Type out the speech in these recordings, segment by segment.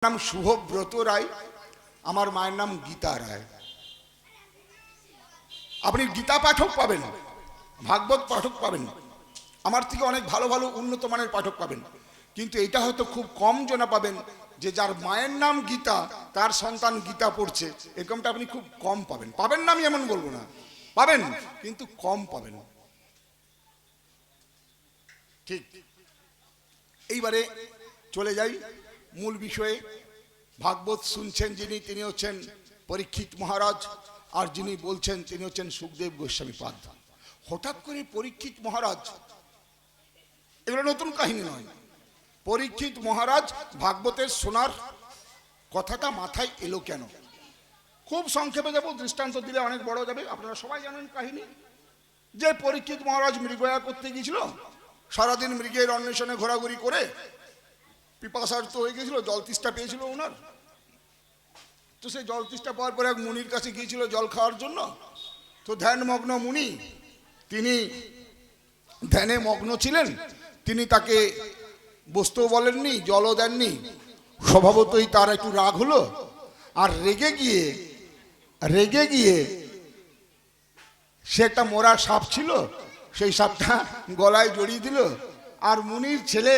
নাম শুভব্রত রায়, আমার মায়ের নাম গীতা রায়। আপনি গীতা পাঠক পাবেন, ভাগবত পাঠক পাবেন, আমার থেকে অনেক ভালো ভালো উন্নত মানের পাঠক পাবেন, কিন্তু এটা হয়তো খুব কম জনা পাবেন যে যার মায়ের নাম গীতা তার সন্তান গীতা পড়ছে, এরকমটা আপনি খুব কম পাবেন। পাবেন না আমি এমন বলবো না, পাবেন, কিন্তু কম পাবেন। ঠিক। এইবারে চলে যাই মূল বিষয়ে। ভাগবত শুনছেন যিনি, তিনি হচ্ছেন পরীক্ষিত মহারাজ, আর যিনি বলছেন তিনি হচ্ছেন সুখদেব গোস্বামী পাদ। হঠাৎ করে পরীক্ষিত মহারাজ, এগুলো নতুন কাহিনী নয়, পরীক্ষিত মহারাজ ভাগবতের শোনার কথাটা মাথায় এলো কেন? খুব সংক্ষেপে যাব, দৃষ্টান্ত দিলে অনেক বড় যাবে। আপনারা সবাই জানেন কাহিনী, যে পরীক্ষিত মহারাজ মৃগয়া করতে গিয়েছিল, সারাদিন মৃগের অন্বেষণে ঘোরাঘুরি করে পিপাসার্থ হয়ে গেছিল, জল তেষ্টা পেয়েছিল ওনার। তো সেই জল তেষ্টা পাওয়ার পরে এক মুনির কাছে গিয়েছিল জল খাওয়ার জন্য। তো ধ্যানমগ্ন মুনি, তিনি ধ্যানে মগ্ন ছিলেন, তিনি তাকে বসতেও বলেননি, জলও দেননি। স্বভাবতই তার একটু রাগ হলো, আর রেগে গিয়ে সে একটা মরা সাপ ছিল, সেই সাপটা গলায় জড়িয়ে দিল। আর মুনির ছেলে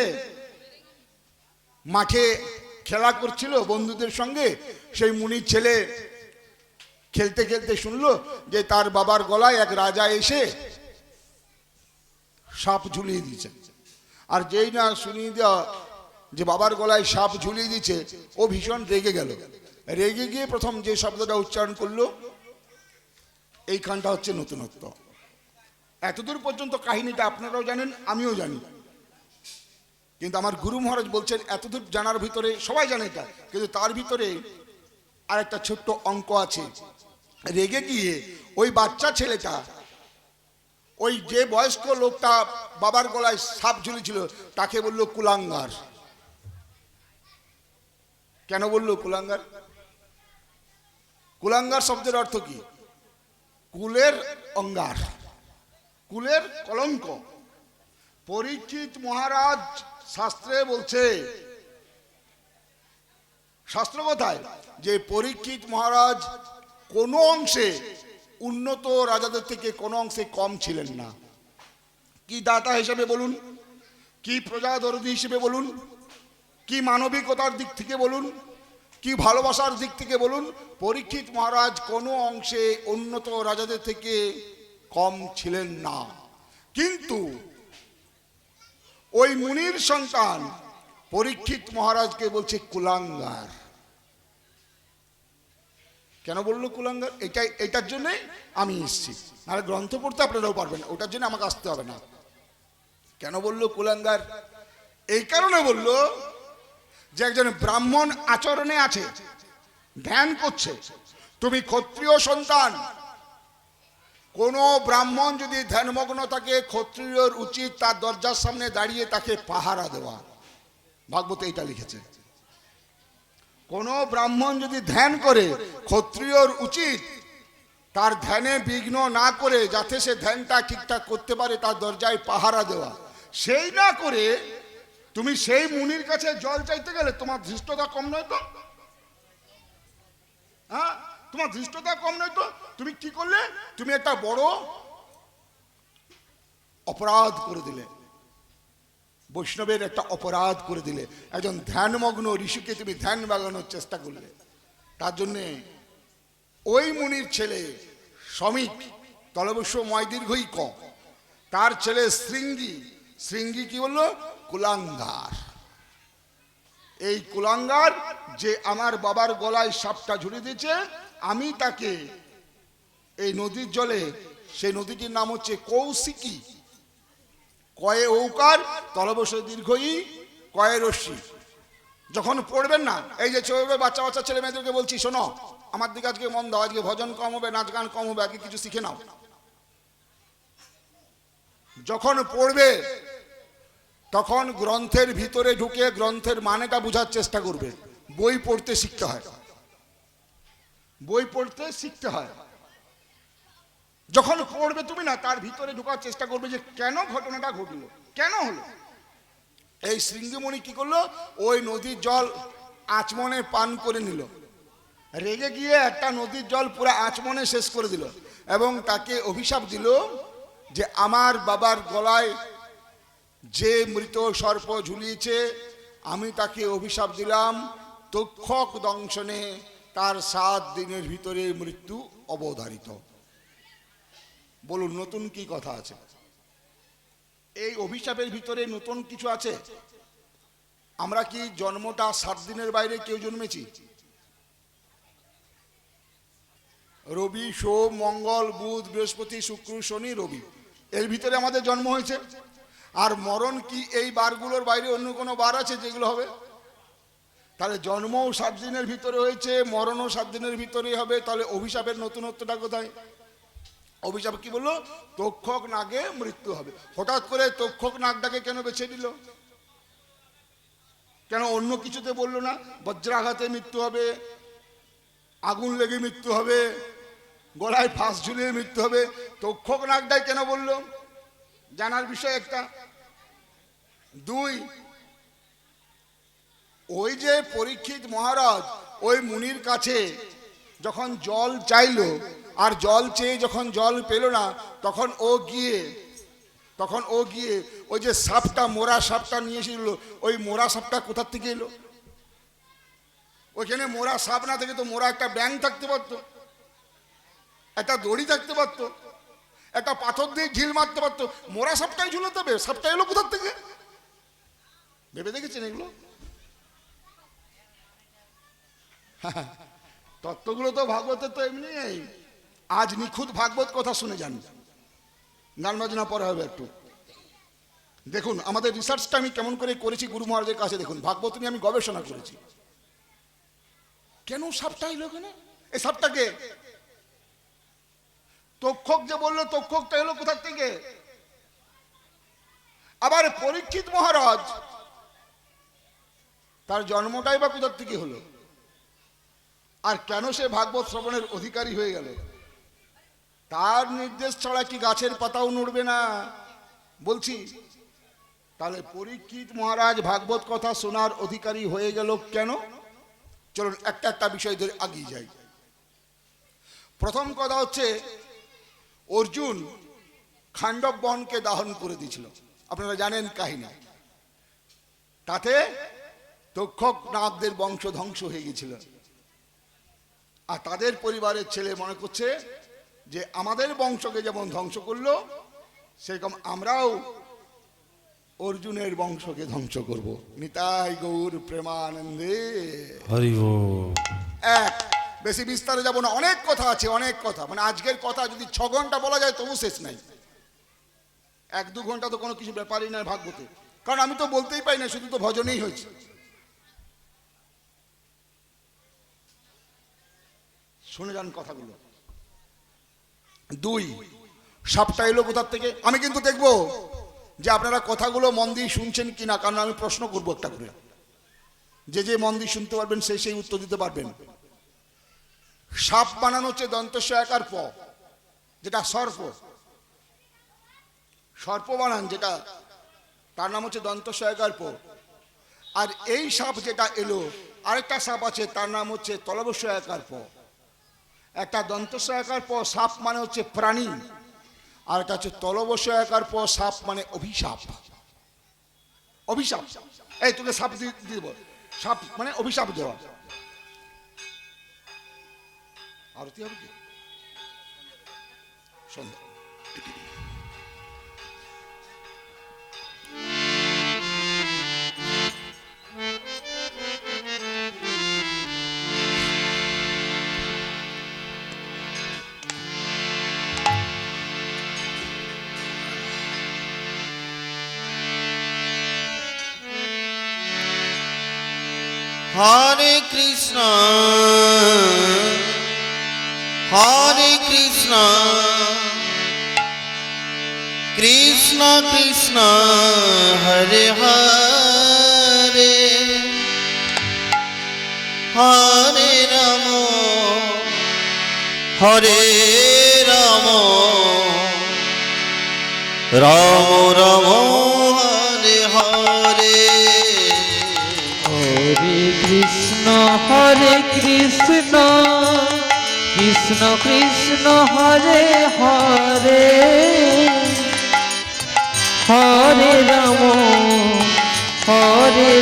মাঠে খেলা করছিল বন্ধুদের সঙ্গে, সেই মুনির ছেলে খেলতে খেলতে শুনলো যে তার বাবার গলায় এক রাজা এসে সাপ ঝুলিয়ে দিয়েছে। আর যেই না শুনিয়ে দেওয়া যে বাবার গলায় সাপ ঝুলিয়ে দিচ্ছে, ও ভীষণ রেগে গেল। রেগে গিয়ে প্রথম যে শব্দটা উচ্চারণ করলো, এইখানটা হচ্ছে নতুনত্ব। এতদূর পর্যন্ত কাহিনীটা আপনারাও জানেন, আমিও জানি, কিন্তু আমার গুরু মহারাজ বলছেন এতদূর জানার ভিতরে সবাই জানে এটা, কিন্তু তার ভিতরে আর একটা ছোট্ট অঙ্ক আছে। রেগে গিয়ে ওই বাচ্চা ছেলেটা, ওই যে বয়স্ক লোকটা বাবার গলায় সাপ ঝুলেছিল, তাকে বললো কুলাঙ্গার। কেন বললো কুলাঙ্গার? কুলাঙ্গার শব্দের অর্থ কি? কুলের অঙ্গার, কুলের কলঙ্ক। পরীক্ষিত মহারাজ শাস্ত্রে বলছে, শাস্ত্র কোথায়, যে পরীক্ষিত মহারাজ কোনো অংশে উন্নত রাজাদের থেকে কোনো অংশে কম ছিলেন না। কি দাতা হিসেবে বলুন, কি প্রজাদরদি হিসেবে বলুন, কি মানবিকতার দিক থেকে বলুন, কি ভালোবাসার দিক থেকে বলুন, পরীক্ষিত মহারাজ কোনো অংশে উন্নত রাজাদের থেকে কম ছিলেন না। কিন্তু ওই মুনির সন্তান পরীক্ষিত মহারাজকে বলছে কুলাঙ্গার। কেন বললো কুলাঙ্গার? এটার জন্য আমি এসছি, নাহলে গ্রন্থ পড়তে আপনারাও পারবেন না, ওটার জন্য আমাকে আসতে হবে না। কেন বললো কুলাঙ্গার? এই কারণে বললো যে একজন ব্রাহ্মণ আচরণে আছে, ধ্যান করছে, তুমি ক্ষত্রিয় সন্তান, কোন ব্রাহ্মণ যদি ধ্যানমগ্ন থাকে, ক্ষত্রিয়র উচিত তার দরজার সামনে দাঁড়িয়ে তাকে পাহারা দেওয়া। ভাগবতে এটা লিখেছে। কোন ব্রাহ্মণ যদি ধ্যান করে, ক্ষত্রিয়র উচিত তার ধ্যানে বিঘ্ন না করে, যাতে সে ধ্যানটা ঠিকঠাক করতে পারে, তার দরজায় পাহারা দেওয়া। সেই না করে তুমি সেই মুনির কাছে জল চাইতে গেলে তোমার ধৃষ্টতা কম নয় তো? হ্যাঁ, তোমার ধৃষ্টতা কম নয় তো? তুমি কি করলে? তুমি একটা বড় অপরাধ করে দিলে, বৈষ্ণবের একটা অপরাধ করে দিলে। একজন ধ্যানমগ্ন ঋষিকে তুমি ধ্যান বাগানোর চেষ্টা করলে। তার জন্যে ওই মুনির ছেলে শ্রমিক, তলবস্য ময় দীর্ঘই ক, তার ছেলে শৃঙ্গি কি বললো? কুলাঙ্গার। এই কুলাঙ্গার যে আমার বাবার গলায় সাপটা ঝুলিয়ে দিয়েছে, আমি তাকে এই নদীর জলে, সেই নদীটির নাম হচ্ছে কৌশিকী, কয়ে ঔকার তলবস্য দীর্ঘই কয়ে রশ্মি। যখন পড়বেন না, এই যে বাচ্চা বাচ্চা ছেলে মেয়েদেরকে বলছি, শোনো, আমার দিকে আজকে মন দাও, আজকে ভজন কম হবে, নাচ গান কম হবে, আজকে কিছু শিখে নাও। যখন পড়বে তখন গ্রন্থের ভিতরে ঢুকে গ্রন্থের মানেটা বোঝার চেষ্টা করবে। বই পড়তে শিখতে হয়, বই পড়তে শিখতে হয়। যখন পড়বে তুমি না, তার ভিতরে ঢোকার চেষ্টা করবে যে কেন ঘটনাটা ঘটলো, কেন হলো। এই শৃঙ্গিমণি কি করলো? ওই নদীর জল আচমনে পান করে নিল, রেগে গিয়ে একটা নদীর জল পুরো আচমনে শেষ করে দিল এবং তাকে অভিশাপ দিল যে আমার বাবার গলায় যে মৃত সর্প ঝুলিয়েছে আমি তাকে অভিশাপ দিলাম তক্ষক দংশনে তার 7 দিনের ভিতরে মৃত্যু অবধারিত। বলুন নতুন কি কথা আছে? এই অভিশাপের ভিতরে নতুন কিছু আছে? আমরা কি জন্মটা 7 দিনের বাইরে কেউ জন্মেছি? রবি, সোম, মঙ্গল, বুধ, বৃহস্পতি, শুক্র, শনি, রবি, এর ভিতরে আমাদের জন্ম হয়েছে। আর মরণ কি এই বারগুলোর বাইরে অন্য কোনো বার আছে যেগুলো হবে? তাহলে জন্মও 7 দিনের ভিতরে হয়েছে, মরণও 7 দিনের ভিতরেই হবে। তাহলে অভিশাপের নতুনত্বটা কোথায়? অভিশাপ কি বললো? তক্ষক নাগে মৃত্যু হবে। হঠাৎ করে তক্ষক নাগটাকে কেন বেছে দিল? কেন অন্য কিছুতে বললো না? বজ্রাঘাতে মৃত্যু হবে, আগুন লেগে মৃত্যু হবে, গলায় ফাঁস ঝুলিয়ে মৃত্যু হবে, তক্ষক নাগটাই কেন বললো? জানার বিষয় একটা। 2, ওই যে পরীক্ষিত মহারাজ ওই মুনির কাছে যখন জল চাইলো আর জল চেয়ে যখন জল পেল না তখন ও গিয়ে ওই যে সাপটা, মোরা সাপটা নিয়ে এসেছিল, ওই মোরা সাপটা কোথার থেকে এলো? ওইখানে মোরা সাপ না থেকে তো মোরা একটা ব্যাঙ থাকতে পারতো, একটা দড়ি থাকতে পারতো, একটা পাথর দিয়ে ঝিল মারতে পারতো। মোরা সাপটাই ঝুলোতে হবে, সাপটা এলো কোথার থেকে? ভেবে দেখেছেন এগুলো? তত্ত্বগুলো তো ভাগবতের তো এমনি। আজ নিখুঁত ভাগবত কথা শুনে যান, গান বাজনা পরে হবে একটু। দেখুন আমাদের রিসার্চটা আমি কেমন করে করেছি গুরু মহারাজের কাছে। দেখুন ভাগবত নিয়ে আমি গবেষণা করেছি। কেন সাপটা এলো কেন? এই সাপটাকে তক্ষক যে বললো, তক্ষকটা এলো কোথার থেকে? আবার পরীক্ষিত মহারাজ তার জন্মটাই বা কোথার থেকে হলো? আর কেন সে ভাগবত শ্রবণের অধিকারী হয়ে গেল? তার নির্দেশ ছাড়া কি গাছের পাতাও নড়বে না বলছি। তাহলে পরীক্ষিত মহারাজ ভাগবত কথা শোনার অধিকারী হয়ে গেল কেন? চলুন একটা একটা বিষয় ধরে এগিয়ে যাই। প্রথম কথা হচ্ছে অর্জুন খাণ্ডব বনকে দাহন করে দিয়েছিল, আপনারা জানেন কাহিনী। তাতে তক্ষক নাগদের বংশ ধ্বংস হয়ে গেছিল। আর তাদের পরিবারের ছেলে মনে করছে যে আমাদের বংশকে যেমন ধ্বংস করলো সেরকম আমরাও অর্জুনের বংশকে ধ্বংস করব। নিতাই গৌর প্রেমানন্দে হরি বল। এক, বেশি বিস্তারে যাব না, অনেক কথা আছে, অনেক কথা। মানে আজকের কথা যদি 6 ঘন্টা বলা যায় তবু শেষ নাই। 1-2 ঘন্টা তো কোনো কিছু ব্যাপারই নয় ভাগবতে, কারণ আমি তো বলতেই পাই না, শুধু তো ভজনেই হয়েছে। শুনে যান কথাগুলো। 2, সাপটা এলো কোথার থেকে? আমি কিন্তু দেখবো যে আপনারা কথাগুলো মন দিয়ে শুনছেন কিনা, কারণ আমি প্রশ্ন করবো একটা করে। যে মন দিয়ে শুনতে পারবেন সেই উত্তর দিতে পারবেন। সাপ বানানো হচ্ছে দন্তস্ব একার প, যেটা সর্প বানান যেটা, তার নাম হচ্ছে দন্তস্ব একার প। আর এই সাপ যেটা এলো, আরেকটা সাপ আছে তার নাম হচ্ছে তলবস্ব একার প। একটা দন্তস্ব একার প সাপ মানে হচ্ছে প্রাণী, আর এটা হচ্ছে তলবস্ব একার প সাপ মানে অভিশাপ। অভিশাপ, এই তোকে সাপ দিয়ে দেব, সাপ মানে অভিশাপ দেওয়া। আরতি হবে কি সন্ধ্যা? হরে কৃষ্ণ হরে কৃষ্ণ কৃষ্ণ কৃষ্ণ হরে হরে হরে রাম হরে রাম রাম রাম হরে হরে হরে কৃষ্ণ হরে কৃষ্ণ কৃষ্ণ কৃষ্ণ হরে হরে হরে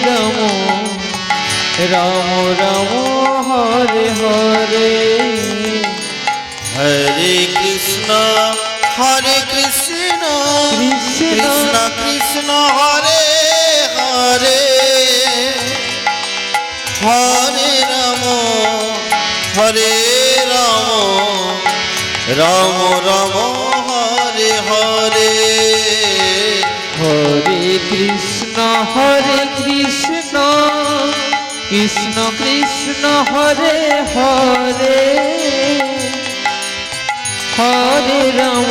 রাম রাম রাম হরে হরে হরে কৃষ্ণ কৃষ্ণ কৃষ্ণ হরে হরে হরে রাম রাম রাম হরে হরে হরে কৃষ্ণ কৃষ্ণ কৃষ্ণ হরে হরে হরে রাম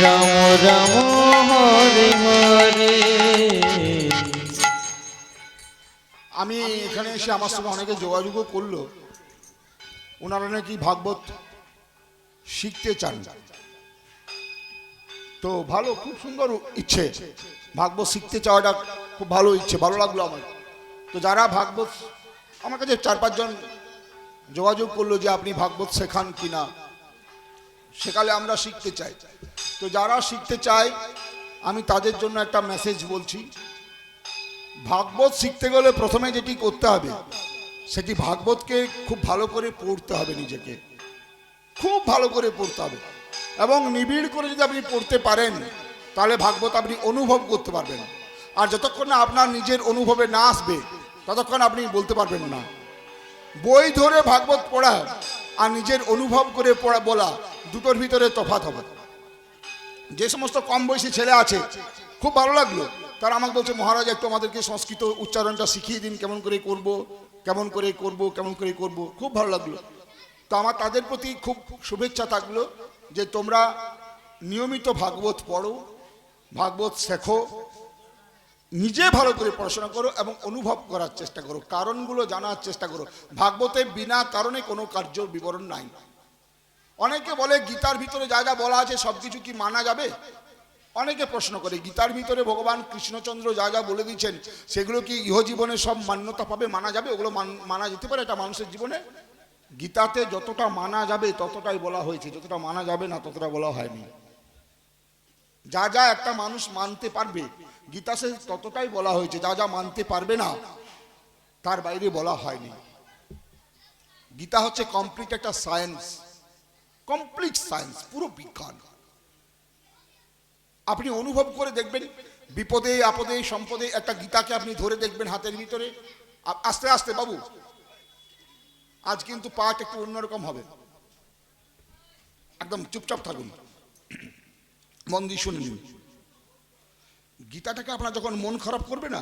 রাম রাম হরে হরে। আমি এখানে এসে আমার সঙ্গে অনেকে যোগাযোগও করলো, ওনারা নাকি ভাগবত শিখতে চান। তো ভালো, খুব সুন্দর ইচ্ছে, ভাগবত শিখতে চাওয়াটা খুব ভালো ইচ্ছে, ভালো লাগলো আমার। তো যারা ভাগবত, আমার কাছে 4-5 জন যোগাযোগ করলো যে আপনি ভাগবত শেখান কিনা, শেখালে আমরা শিখতে চাই। তো যারা শিখতে চায় আমি তাদের জন্য একটা মেসেজ বলছি। ভাগবত শিখতে গেলে প্রথমে যেটি করতে হবে সেটি ভাগবতকে খুব ভালো করে পড়তে হবে, নিজেকে খুব ভালো করে পড়তে হবে, এবং নিবিড় করে যদি আপনি পড়তে পারেন তাহলে ভাগবত আপনি অনুভব করতে পারবেন। আর যতক্ষণ না আপনার নিজের অনুভবে না আসবে ততক্ষণ আপনি বলতে পারবেন না। বই ধরে ভাগবত পড়া আর নিজের অনুভব করে পড়া বলা দুটোর ভিতরে তফাৎ হবে। যে সমস্ত কম বয়সী ছেলে আছে, খুব ভালো লাগলো, তারা আমাকে বলছে মহারাজ একটু আমাদেরকে সংস্কৃত উচ্চারণটা শিখিয়ে দিন, কেমন করে করব। খুব ভালো লাগলো। তো আমার তাদের প্রতি খুব শুভেচ্ছা থাকলো যে তোমরা নিয়মিত ভাগবত পড়ো, ভাগবত শেখো, নিজে ভালো করে পড়াশোনা করো এবং অনুভব করার চেষ্টা করো, কারণগুলো জানার চেষ্টা করো। ভাগবতে বিনা কারণে কোনো কার্য বিবরণ নাই। অনেকে বলে গীতার ভিতরে যা যা বলা আছে সব কিছু কি মানা যাবে? অনেকে প্রশ্ন করে গীতার ভিতরে ভগবান কৃষ্ণচন্দ্র যা যা বলে দিচ্ছেন সেগুলো কি ইহজীবনে সব মান্যতা পাবে, মানা যাবে? ওগুলো মানা যেতে পারে এটা মানুষের জীবনে? গীতাতে যতটা মানা যাবে ততটাই বলা হয়েছে, যতটা মানা যাবে না ততটা বলা হয়নি। যা যা একটা মানুষ মানতে পারবে গীতাতে ততটাই বলা হয়েছে, যা যা মানতে পারবে না তার বাইরে বলা হয়নি। গীতা হচ্ছে কমপ্লিট একটা সায়েন্স, কমপ্লিট সায়েন্স, পুরো বিজ্ঞান। আপনি অনুভব করে দেখবেন, বিপদে আপদে সম্পদে একটা গীতাকে আপনি ধরে দেখবেন হাতের ভিতরে। আস্তে আস্তে বাবু, আজ কিন্তু পাঠ একটু অন্যরকম হবে, একদম চুপচাপ থাকুন, মন দিয়ে শুনে নিন। গীতাটাকে আপনার যখন মন খারাপ করবে না,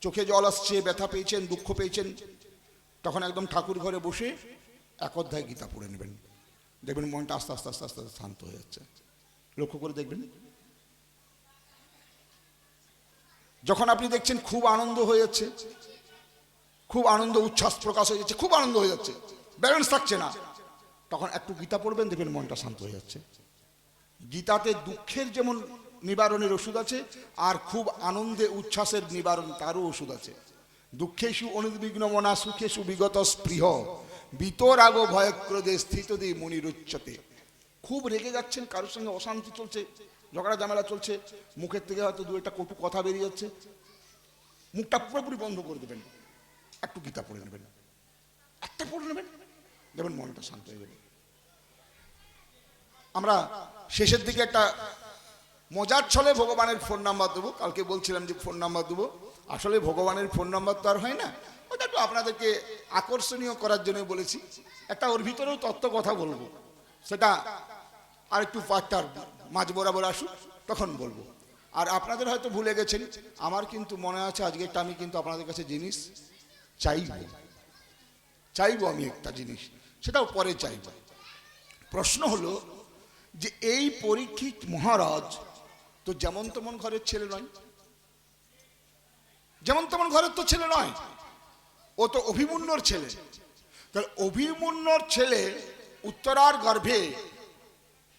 চোখে জল আসছে, ব্যথা পেয়েছেন, দুঃখ পেয়েছেন, তখন একদম ঠাকুর ঘরে বসে 1 অধ্যায় গীতা পড়ে নেবেন, দেখবেন মনটা আস্তে আস্তে আস্তে আস্তে শান্ত হয়ে যাচ্ছে। লক্ষ্য করে দেখবেন। যখন আপনি দেখছেন খুব আনন্দ হয়ে যাচ্ছে, খুব আনন্দ উচ্ছ্বাস প্রকাশ হয়ে যাচ্ছে, খুব আনন্দ হয়ে যাচ্ছে, ব্যালেন্স থাকছে না, তখন একটু গীতা পড়বেন, দেখবেন মনটা শান্ত হয়ে যাচ্ছে। গীতাতে দুঃখের যেমন নিবারণের ওষুধ আছে, আর খুব আনন্দে উচ্ছ্বাসের নিবারণ তারও ওষুধ আছে। দুঃখেষু অনুদ্বিগ্ন মনা সুখেষু বিগত স্পৃহ বিতরাগ ভয়ক্রোধে স্থিতদি মুনিরুচ্যতে। খুব রেগে যাচ্ছেন, কারোর সঙ্গে অশান্তি চলছে, ঝগড়া ঝামেলা চলছে, মুখের থেকে হয়তো 2-1 কটু কথা বেরিয়ে যাচ্ছে, মুখটা পুরোপুরি বন্ধ করে দেবেন, একটু গীতা পড়ে নেবেন, একটা পড়ে নেবেন, দেখবেন মনটা শান্ত হয়ে যাবে। আমরা শেষের দিকে একটা মজার ছলে ভগবানের ফোন নাম্বার দেবো, কালকে বলছিলাম যে ফোন নাম্বার দেবো, আসলে ভগবানের ফোন নাম্বার তো আর হয় না, ওটা একটু আপনাদেরকে আকর্ষণীয় করার জন্য বলেছি। একটা ওর ভিতরেও তত্ত্ব কথা বলবো, সেটা আর একটু পাঠটার মাঝ বরাবর আসুক তখন বলবো। আর আপনাদের হয়তো ভুলে গেছেন, আমার কিন্তু মনে আছে আজকে একটা আমি কিন্তু আপনাদের কাছে জিনিস চাইবো আমি একটা জিনিস, সেটাও পরে চাইব। প্রশ্ন হলো যে এই পরীক্ষিত মহারাজ তো যেমন তেমন ঘরের ছেলে নয়, যেমন তেমন ঘরের তো ছেলে নয়, ও তো অভিমন্যুর ছেলে। তাহলে অভিমন্যুর ছেলে উত্তরার গর্ভে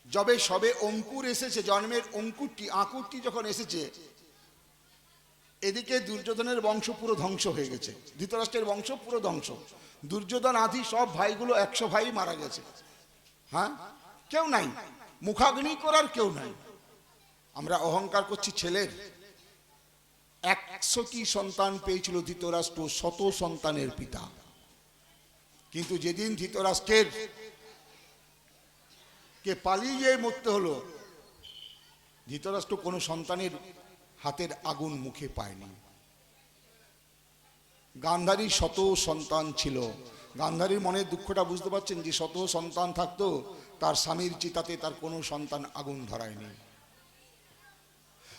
যবে সবে অঙ্কুর এসেছে, জন্মের অঙ্কুরটি আঁকুরটি যখন এসেছে, এদিকে দুর্যোধনের বংশ পুরো ধ্বংস হয়ে গেছে, ধৃতরাষ্ট্রের বংশ পুরো ধ্বংস। দুর্যোধন আদি সব ভাইগুলো 100 ভাই মারা গেছে। হ্যাঁ, কেউ নাই, মুখাগ্নি করার কেউ নাই। আমরা অহংকার করছি ছেলের। 100টি সন্তান পেয়েছিল ধৃতরাষ্ট্র, 100 সন্তানের পিতা। কিন্তু যেদিন ধৃতরাষ্ট্রের কে পালিয়ে মরতে হলো, ধৃতরাষ্ট্র কোনো সন্তানের হাতের আগুন মুখে পায়নি। গান্ধারীর 100 সন্তান ছিল। গান্ধারীর মনের দুঃখটা বুঝতে পারছেন, যে 100 সন্তান থাকতো, তার স্বামীর চিতাতে তার কোনো সন্তান আগুন ধরায়নি।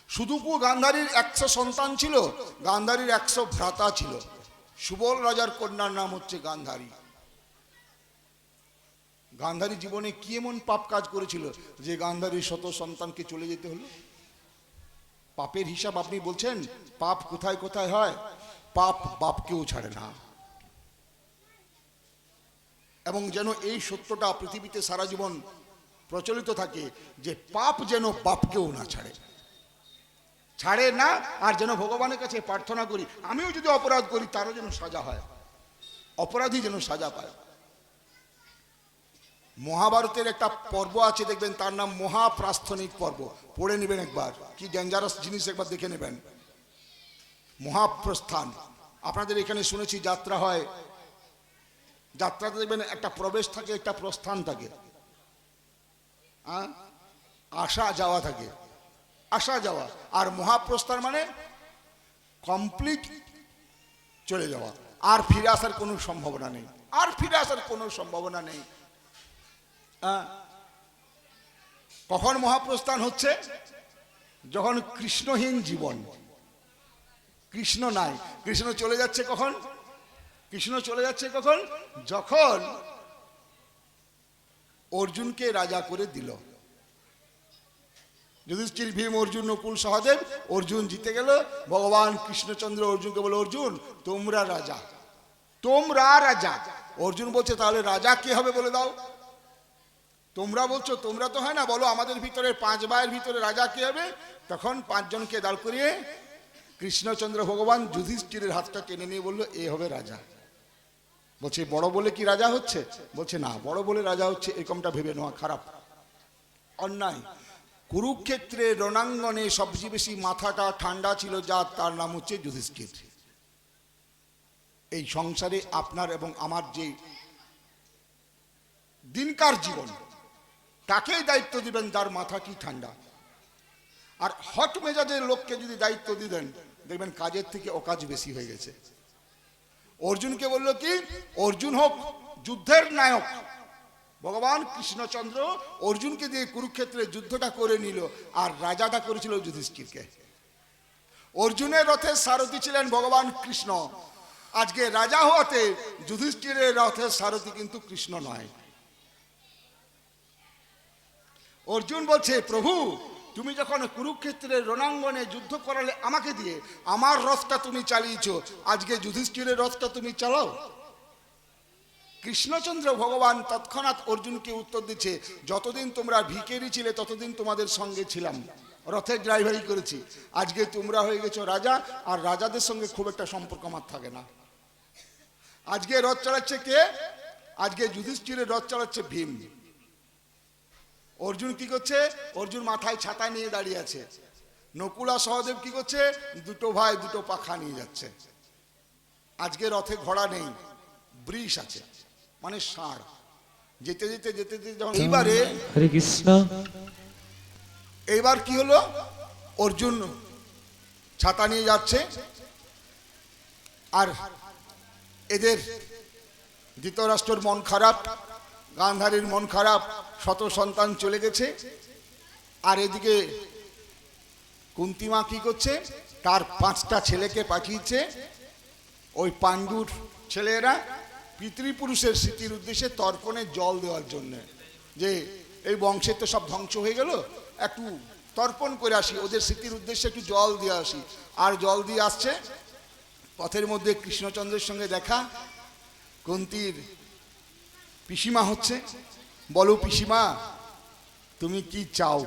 শুধু গান্ধারীর 100 সন্তান ছিল, গান্ধারীর 100 ভ্রাতা ছিল। সুবল রাজার কন্যার নাম হচ্ছে গান্ধারী। গান্ধারী জীবনে কি এমন পাপ কাজ করেছিল যে গান্ধারীর 100 সন্তানকে চলে যেতে হলো? পাপের হিসাব আপনি বলছেন, পাপ কোথায় কোথায় হয়? পাপ বাপকেও ছাড়ে না। এবং যেন এই সত্যটা পৃথিবীতে সারা জীবন প্রচলিত থাকে, যে পাপ যেন বাপকেও না ছাড়ে, ছাড়ে না। আর যেন ভগবানের কাছে প্রার্থনা করি, আমিও যদি অপরাধ করি তারও যেন সাজা হয়, অপরাধী যেন সাজা পায়। মহাভারতের একটা পর্ব আছে, দেখবেন, তার নাম মহাপ্রাস্থনিক পর্ব। পড়ে নেবেন একবার, কি ডেঞ্জারাস জিনিস একবার দেখে নেবেন। মহাপ্রস্থান, আপনাদের এখানে শুনেছি যাত্রা হয়, যাত্রাতে দেখবেন একটা প্রবেশ থাকে, একটা প্রস্থান থাকে, আসা যাওয়া থাকে, আসা যাওয়া। আর মহাপ্রস্থান মানে কমপ্লিট চলে যাওয়া, আর ফিরে আসার কোনো সম্ভাবনা নেই, আর ফিরে আসার কোনো সম্ভাবনা নেই। কখন মহাপ্রস্থান হচ্ছে? যখন কৃষ্ণহীন জীবন, কৃষ্ণ নাই, কৃষ্ণ চলে যাচ্ছে কখন? কৃষ্ণ চলে যাচ্ছে কখন? যখন অর্জুনকে রাজা করে দিল। যুধিষ্ঠির, ভীম, অর্জুন, নকুল, সহদেব। অর্জুন জিতে গেল। ভগবান কৃষ্ণচন্দ্র অর্জুনকে বলে, অর্জুন তোমরা রাজা, তোমরা রাজা। অর্জুন বলছে, তাহলে রাজা কে হবে বলে দাও। তোমরা বলছো, তোমরা তো হয় না, বলো আমাদের ভিতরে 5 ভাইয়ের ভিতরে রাজা কে হবে? তখন 5 জনকে দাঁড় করিয়ে কৃষ্ণচন্দ্র ভগবান যুধিষ্ঠিরের হাতটা টেনে নিয়ে বললো, এ হবে রাজা। বলছে, বড় বলে কি রাজা হচ্ছে? বলছে, না, বড় বলে রাজা হচ্ছে এরকমটা ভেবে নেওয়া খারাপ, অন্যায়। কুরুক্ষেত্রে রণাঙ্গনে সবচেয়ে বেশি মাথাটা ঠান্ডা ছিল যার, তার নাম হচ্ছে যুধিষ্ঠির। এই সংসারে আপনার এবং আমার যে দিনকার জীবন, তাকেই দায়িত্ব দিবেন যার মাথা কি ঠান্ডা। আর হট মেজাজের লোককে যদি দায়িত্ব দিবেন, দেখবেন কাজের থেকে অকাজ বেশি হয়ে গেছে। অর্জুনকে বললো কি, অর্জুন হোক যুদ্ধের নায়ক। ভগবান কৃষ্ণচন্দ্র অর্জুনকে দিয়ে কুরুক্ষেত্রে যুদ্ধটা করে নিল, আর রাজাটা করেছিল যুধিষ্ঠিরকে। অর্জুনের রথের সারথি ছিলেন ভগবান কৃষ্ণ। আজকে রাজা হওয়াতে যুধিষ্ঠিরের রথের সারথি কিন্তু কৃষ্ণ নয়। অর্জুন বলছে, প্রভু তুমি যখন কুরুক্ষেত্রের রণাঙ্গনে যুদ্ধ করালে আমাকে দিয়ে, আমার রথটা তুমি চালিয়েছো, আজকে যুধিষ্ঠিরের রথটা তুমি চালাও। কৃষ্ণচন্দ্র ভগবান তৎক্ষণাৎ অর্জুনকে উত্তর দিচ্ছে, যতদিন তোমরা ভিখারি ছিলে ততদিন তোমাদের সঙ্গে ছিলাম, রথের ড্রাইভারি করেছি। আজকে তোমরা হয়ে গেছো রাজা, আর রাজাদের সঙ্গে খুব একটা সম্পর্ক আমার থাকে না। আজকে রথ চালাচ্ছে কে? আজকে যুধিষ্ঠিরের রথ চালাচ্ছে ভীম। অর্জুন কি করছে? অর্জুন মাথায় ছাতা নিয়ে দাঁড়িয়ে আছে। নকুলা সহদেব কি করছে? দুটো ভাই দুটো পাখা নিয়ে যাচ্ছে। আজকে রথে ঘোড়া নেই, বৃষ আছে, মানে ষাঁড়। যেতে যেতে যেতে যেতে যখন এইবারে হরে কৃষ্ণ, এইবার কি হলো? অর্জুন ছাতা নিয়ে যাচ্ছে, আর এদের ধৃতরাষ্ট্রের মন খারাপ, গান্ধারীর মন খারাপ, 100 সন্তান চলে গেছে। আর এদিকে কুন্তিমা কি করছে? তার 5টা ছেলেকে পাঠিয়েছে ওই পাণ্ডুর ছেলেরা পিতৃপুরুষের স্মৃতির উদ্দেশ্যে তর্পণে জল দেওয়ার জন্য, যে এই বংশের তো সব ধ্বংস হয়ে গেল, একটু তর্পণ করে আসি, ওদের স্মৃতির উদ্দেশ্যে একটু জল দিয়ে আসি। আর জল দিয়ে আসছে, পথের মধ্যে কৃষ্ণচন্দ্রের সঙ্গে দেখা। কুন্তির পিসিমা হচ্ছে, বলো পিসিমা তুমি কি চাও?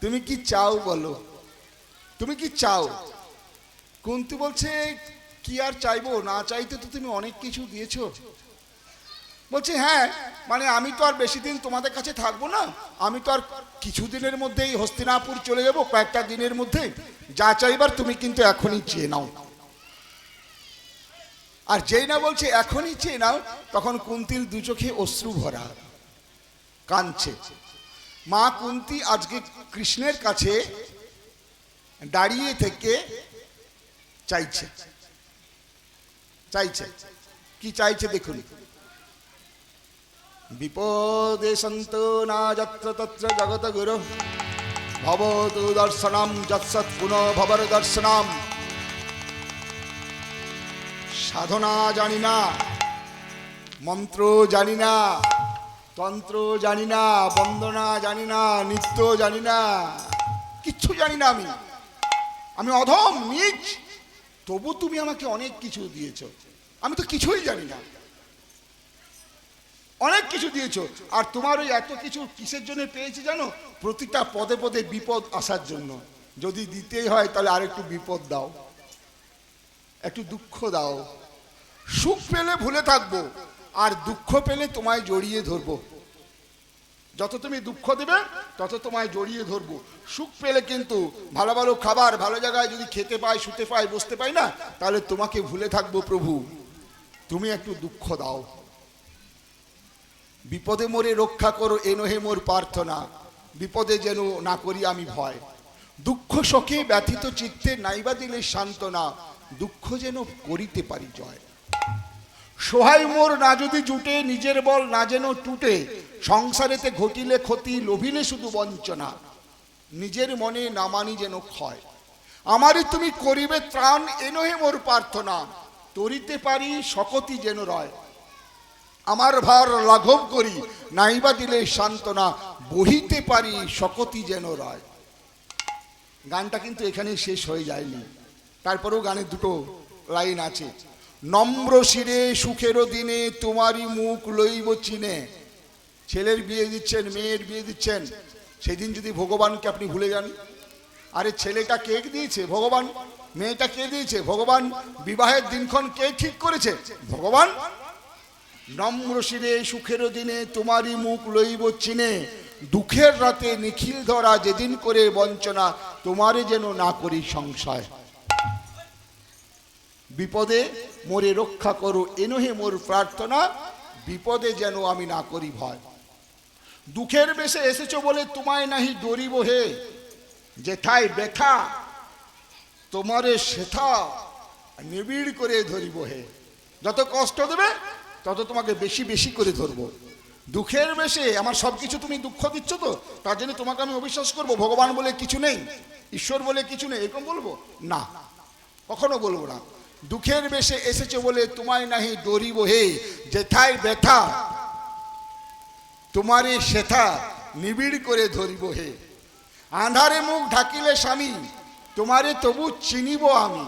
তুমি কি চাও বলো। তুমি কি চাও? কুন্তী বলছে, কি আর চাইবো, না চাইতে তো তুমি অনেক কিছু দিয়েছো। বলছে, হ্যাঁ, মানে আমি তো আর বেশি দিন তোমাদের কাছে থাকবো না, আমি তো আর কিছু দিনের মধ্যেই হস্তিনাপুর চলে যাবো, কয়েকটা দিনের মধ্যে। যা চাইবার তুমি কিন্তু এখনই চেয়ে নাও। আর যেই না বলছে এখনই চেয়ে নাও, তখন কুন্তীর দু চোখে অশ্রু ভরা, কাঁদছে। মা কুন্তী আজকে কৃষ্ণের কাছে দাঁড়িয়ে থেকে চাইছে। চাইছে কি চাইছে দেখুন। বিপদে সন্ত না যত্র তত্র জগত গুরু ভবতু দর্শনম যৎসৎ পুনঃ ভবর দর্শনম। সাধনা জানি না, মন্ত্র জানি না, তন্ত্র জানি না, বন্দনা জানি না, নৃত্য জানি না, কিচ্ছু জানি না। আমি অধম নীচ, তবু তুমি আমাকে অনেক কিছু দিয়েছো। আমি তো কিছুই জানি না, অনেক কিছু দিয়েছো। আর তোমার ওই এত কিছু কিসের জন্য পেয়েছি জানো? প্রতিটা পদে পদে বিপদ আসার জন্য। যদি দিতেই হয় তাহলে আর একটু বিপদ দাও, একটু দুঃখ দাও। সুখ পেলে ভুলে থাকবো, আর দুঃখ পেলে তোমায় জড়িয়ে ধরবো। যত তুমি দুঃখ দেবে তত তোমায় জড়িয়ে ধরবো। সুখ পেলে কিন্তু ভালো ভালো খাবার, ভালো জায়গায় যদি খেতে পাই, শুতে পাই, বসতে পাই না, তাহলে তোমাকে ভুলে থাকবো। প্রভু, তুমি একটু দুঃখ দাও। বিপদে মোরে রক্ষা করো, এ নহে মোর প্রার্থনা, বিপদে যেন না করি আমি ভয়। দুঃখ শোকে ব্যথিত চিত্তে নাইবা দিলে সান্ত্বনা, দুঃখ যেন করিতে পারি জয়। সহায় মোর না যদি জুটে, নিজের বল না যেন টুটে, সংসারেতে ঘটিলে ক্ষতি, লোভিলে শুধু বঞ্চনা, নিজের মনে না মানি যেন ক্ষয়। আমারই তুমি করিবে ত্রাণ, এ নহে মোর প্রার্থনা, তরিতে পারি শকতি যেন রয়। আমার ভার লাঘব করি, নাইবা দিলে সান্ত্বনা, বহিতে পারি শকতি যেন রয়। গানটা কিন্তু এখানেই শেষ হয়ে যায়নি, তারপরেও গানের দুটো লাইন আছে। নম্র শিরে সুখেরও দিনে, তোমারই মুখ লইব চিনে। ছেলের বিয়ে দিচ্ছেন, মেয়ের বিয়ে দিচ্ছেন, সেদিন যদি ভগবানকে আপনি ভুলে যান। আরে ছেলেটা কে দিয়েছে? ভগবান। মেয়েটা কে দিয়েছে? ভগবান। বিবাহের দিনক্ষণ কে ঠিক করেছে? ভগবান। নম্র শিরে সুখেরও দিনে, তোমারই মুখ লইব চিনে। দুঃখের রাতে নিখিল ধরা, যেদিন করে বঞ্চনা, তোমারে যেন না করি সংশয়। বিপদে মোরে রক্ষা করো, এ নহে মোর প্রার্থনা, বিপদে যেন আমি না করি ভয়। দুঃখের বেশে এসেছো বলে তোমায় নাহি ডরিব হে, যেথায় ব্যথা তোমারে সেথা নিবিড় করে ধরিব হে। যত কষ্ট দেবে তত তোমাকে বেশি বেশি করে ধরবো। দুঃখের বেশে আমার সবকিছু তুমি দুঃখ দিচ্ছ, তো তার জন্য তোমাকে আমি অবিশ্বাস করবো। ভগবান বলে কিছু নেই, ঈশ্বর বলে কিছু নেই, এরকম বলবো না, কখনো বলবো না। দুঃখের বেশে এসেছে বলে তোমায় নাহি ডরিব হে, যেথায় ব্যথা তোমারে সেথা নিবিড় করে ধরিব হে। আঁধারে মুখ ঢাকিলে স্বামী, তোমারে তবু চিনিব আমি।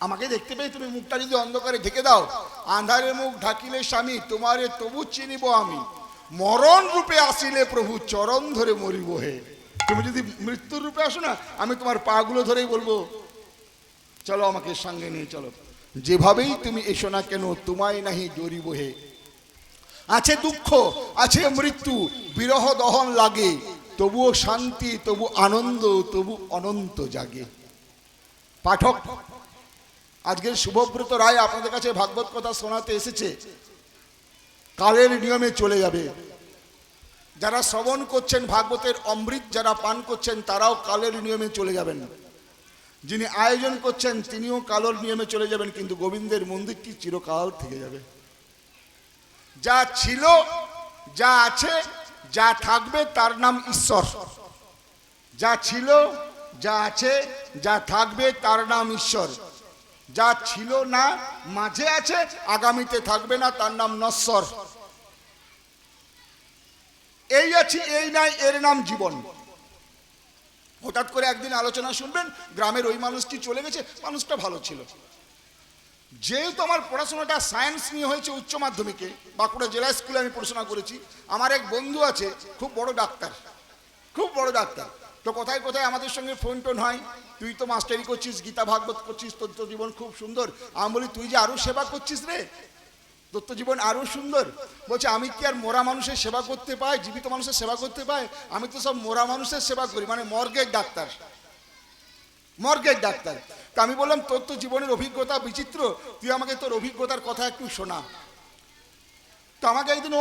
আমাকে দেখতে পেয়ে তুমি মুখটা যদি অন্ধকারে ঢেকে দাও, আঁধারে মুখ ঢাকিলে স্বামী, তোমারে তবু চিনিব আমি। মরণ রূপে আসিলে প্রভু, চরণ ধরে মরিব হে। তুমি যদি মৃত্যুর রূপে আসো না, আমি তোমার পাগুলো ধরেই বলবো, চলো আমাকে সঙ্গে নিয়ে চলো। যেভাবেই তুমি এসো না কেন, তোমায় নাহি ডরিব হে। আছে দুঃখ, আছে মৃত্যু, বিরহ দহন লাগে, তবুও শান্তি, তবু আনন্দ, তবু অনন্ত জাগে। পাঠক, আজকের শুভব্রত রায় আপনাদের কাছে ভাগবত কথা শোনাতে এসেছে। কালের নিয়মে চলে যাবে। যারা শ্রবণ করছেন, ভাগবতের অমৃত যারা পান করছেন, তারাও কালের নিয়মে চলে যাবেন। যিনি আয়োজন করছেন তিনিও কালের নিয়মে চলে যাবেন, কিন্তু গোবিন্দের মন্দিরটি চিরকাল থেকে যাবে। যা ছিল, যা আছে, যা থাকবে, তার নাম ঈশ্বর। যা ছিল, যা আছে, যা থাকবে, তার নাম ঈশ্বর। যা ছিল না, মাঝে আছে, আগামীতে থাকবে না, তার নাম নশ্বর। এই আছি, এই নাই, এর নাম জীবন। হঠাৎ করে একদিন আলোচনা শুনবেন, গ্রামের ওই মানুষটি চলে গেছে, মানুষটা ভালো ছিল। যেহেতু আমার পড়াশোনাটা সায়েন্স নিয়ে হয়েছে উচ্চ মাধ্যমিকে, বাঁকুড়া জেলা স্কুলে আমি পড়াশোনা করেছি। আমার এক বন্ধু আছে, খুব বড় ডাক্তার, খুব বড় ডাক্তার। তো কোথায় কোথায় আমাদের সঙ্গে ফোন টোন হয়, তুই তো মাস্টারি করছিস, গীতা ভাগবত করছিস, তোর তো জীবন খুব সুন্দর। আমি বলি তুই যে আরো সেবা করছিস রে, তোর তো জীবন আরো সুন্দর। বলছে আমি কি আর মরা মানুষের সেবা করতে পাই, জীবিত মানুষের সেবা করতে পাই? আমি তো সব মরা মানুষের সেবা করি, মানে মর্গের ডাক্তার, মর্গের ডাক্তার। তা আমি বললাম তোর তো জীবনের অভিজ্ঞতা বিচিত্র, তুই আমাকে তোর অভিজ্ঞতার কথা একটু শোনা। তো আমাকে একদিন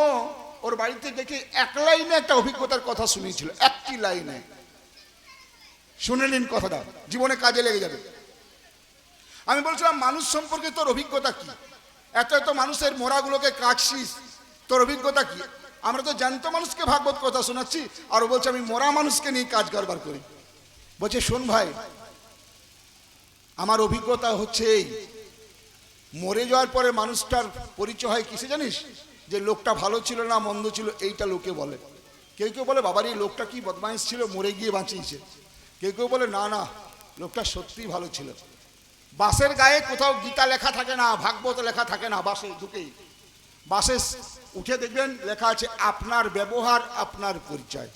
ওর বাড়িতে দেখে এক লাইনে একটা অভিজ্ঞতার কথা শুনিয়েছিল, একটি লাইনে। শুনে নিন কথাটা, জীবনে কাজে লেগে যাবে। আমি বলছিলাম মানুষ সম্পর্কে তোর অভিজ্ঞতা কি? এত এত মানুষের মোড়াগুলোকে কাটছিস, তোর অভিজ্ঞতা কি? আমরা তো জ্যান্ত মানুষকে ভাগবত কথা শোনাচ্ছি, আর ও বলছে আমি মরা মানুষকে নিয়ে কাজ কারবার করি। বলছে শোন ভাই, আমার অভিজ্ঞতা হচ্ছে এই, মরে যাওয়ার পরে মানুষটার পরিচয় হয় কিসে জানিস? যে লোকটা ভালো ছিল না মন্দ ছিল এইটা লোকে বলে। কেউ কেউ বলে বাবার এই লোকটা কি বদমাইশ ছিল, মরে গিয়ে বাঁচিয়েছে। কেউ কেউ বলে না না, লোকটা সত্যিই ভালো ছিল। বাসের গায়ে কোথাও গীতা লেখা থাকে না, ভাগবত লেখা থাকে না, বাসে ঢুকেই বাসে উঠে দেখবেন লেখা আছে আপনার ব্যবহার আপনার পরিচয়।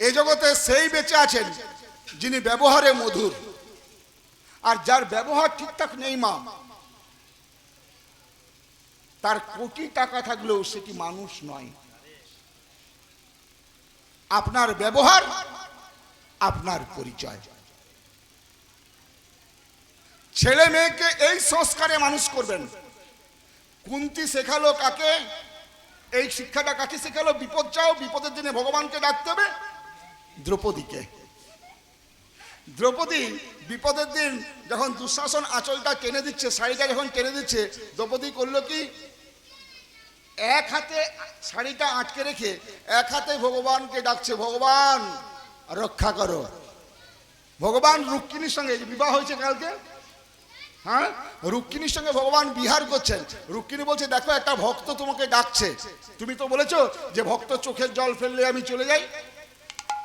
এই জগতে সেই বেঁচে আছেন যিনি ব্যবহারে মধুর, আর যার ব্যবহার ঠিকঠাক নেই মা, তার কোটি টাকা থাকলেও সেটি মানুষ নয়। আপনার ব্যবহার আপনার পরিচয়। ছেলে মেয়েকে এই সংস্কারে মানুষ করবেন। কুন্তী শেখালো কাকে? এই শিক্ষাটা কাকে শেখালো? বিপদ চাও, বিপদের দিনে ভগবানকে ডাকতে হবে। দ্রৌপদীকে। দ্রৌপদী বিপদের দিন যখন দুঃশাসন আঁচলটা টেনে দিচ্ছে, শাড়িটা যখন টেনে দিচ্ছে, দ্রৌপদী করলো কি, এক হাতে শাড়িটা আটকে রেখে এক হাতে ভগবানকে ডাকছে, ভগবান রক্ষা করো। ভগবান রুক্মিণীর সঙ্গে বিবাহ হয়েছে কালকে, হ্যাঁ, রুক্মিণীর সঙ্গে ভগবান বিহার করছেন। রুক্মিণী বলছে দেখো একটা ভক্ত তোমাকে ডাকছে, তুমি তো বলেছো যে ভক্ত চোখের জল ফেললে আমি চলে যাই।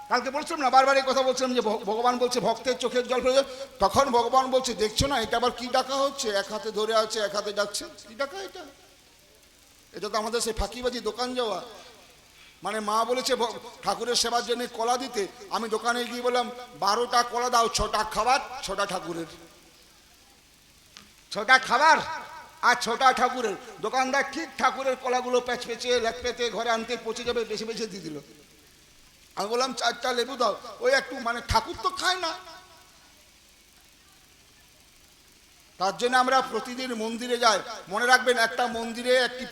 কালকে বলছিলাম না, বারবার এই কথা বলছিলাম যে ভগবান বলছে ভক্তের চোখের জল ফেলে। তখন ভগবান বলছে দেখছো না এটা আবার কি ডাকা হচ্ছে, এক হাতে ধরে আছে এক হাতে ডাকছে, কি ডাকা এটা? এটা তো আমাদের সেই ফাঁকিবাজি দোকান যাওয়া। মানে মা বলেছে ঠাকুরের সেবার জন্য কলা দিতে, আমি দোকানে গিয়ে বললাম 12টা কলা দাও, 6টা খাবার 6টা ঠাকুরের, 6টা খাবার আর 6টা ঠাকুরের। দোকানদার ঠিক ঠাকুরের কলাগুলো প্যাচ পেঁচে লেখ পেতে ঘরে আনতে পচে যাবে, বেছে বেছে দিয়ে দিল। আমি বললাম 4টা লেবু দাও, ওই একটু, মানে ঠাকুর তো খায় না। তার জন্য আমরা প্রতিদিন মন্দিরে যাই। মনে রাখবেন একটা মন্দিরে একটি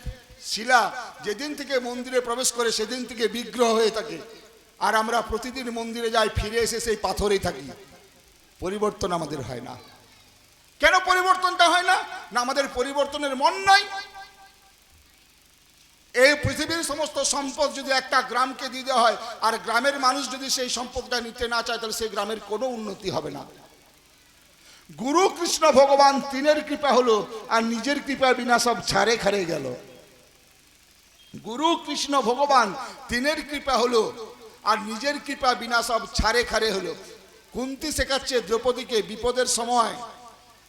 শিলা যেদিন থেকে মন্দিরে প্রবেশ করে সেদিন থেকে বিগ্রহ হয়ে থাকে, আর আমরা প্রতিদিন মন্দিরে যাই, ফিরে এসে সেই পাথরেই থাকি। পরিবর্তন আমাদের হয় না। কেন পরিবর্তনটা হয় না? না আমাদের পরিবর্তনের মন নাই। এই পৃথিবীর সমস্ত সম্পদ যদি একটা গ্রামকে দিয়ে দেওয়া হয়, আর গ্রামের মানুষ যদি সেই সম্পদটা নিতে না চায়, তাহলে সেই গ্রামের কোনো উন্নতি হবে না। গুরু কৃষ্ণ ভগবান তিনের কৃপা হলো, আর নিজের কৃপা বিনা সব ছাড়ে খারে গেল। গুরু কৃষ্ণ ভগবান তিনের কৃপা হলো, আর নিজের কৃপা বিনা সব ছাড়ে খারে হলো। কুন্তী শেখাচ্ছে দ্রৌপদীকে বিপদের সময়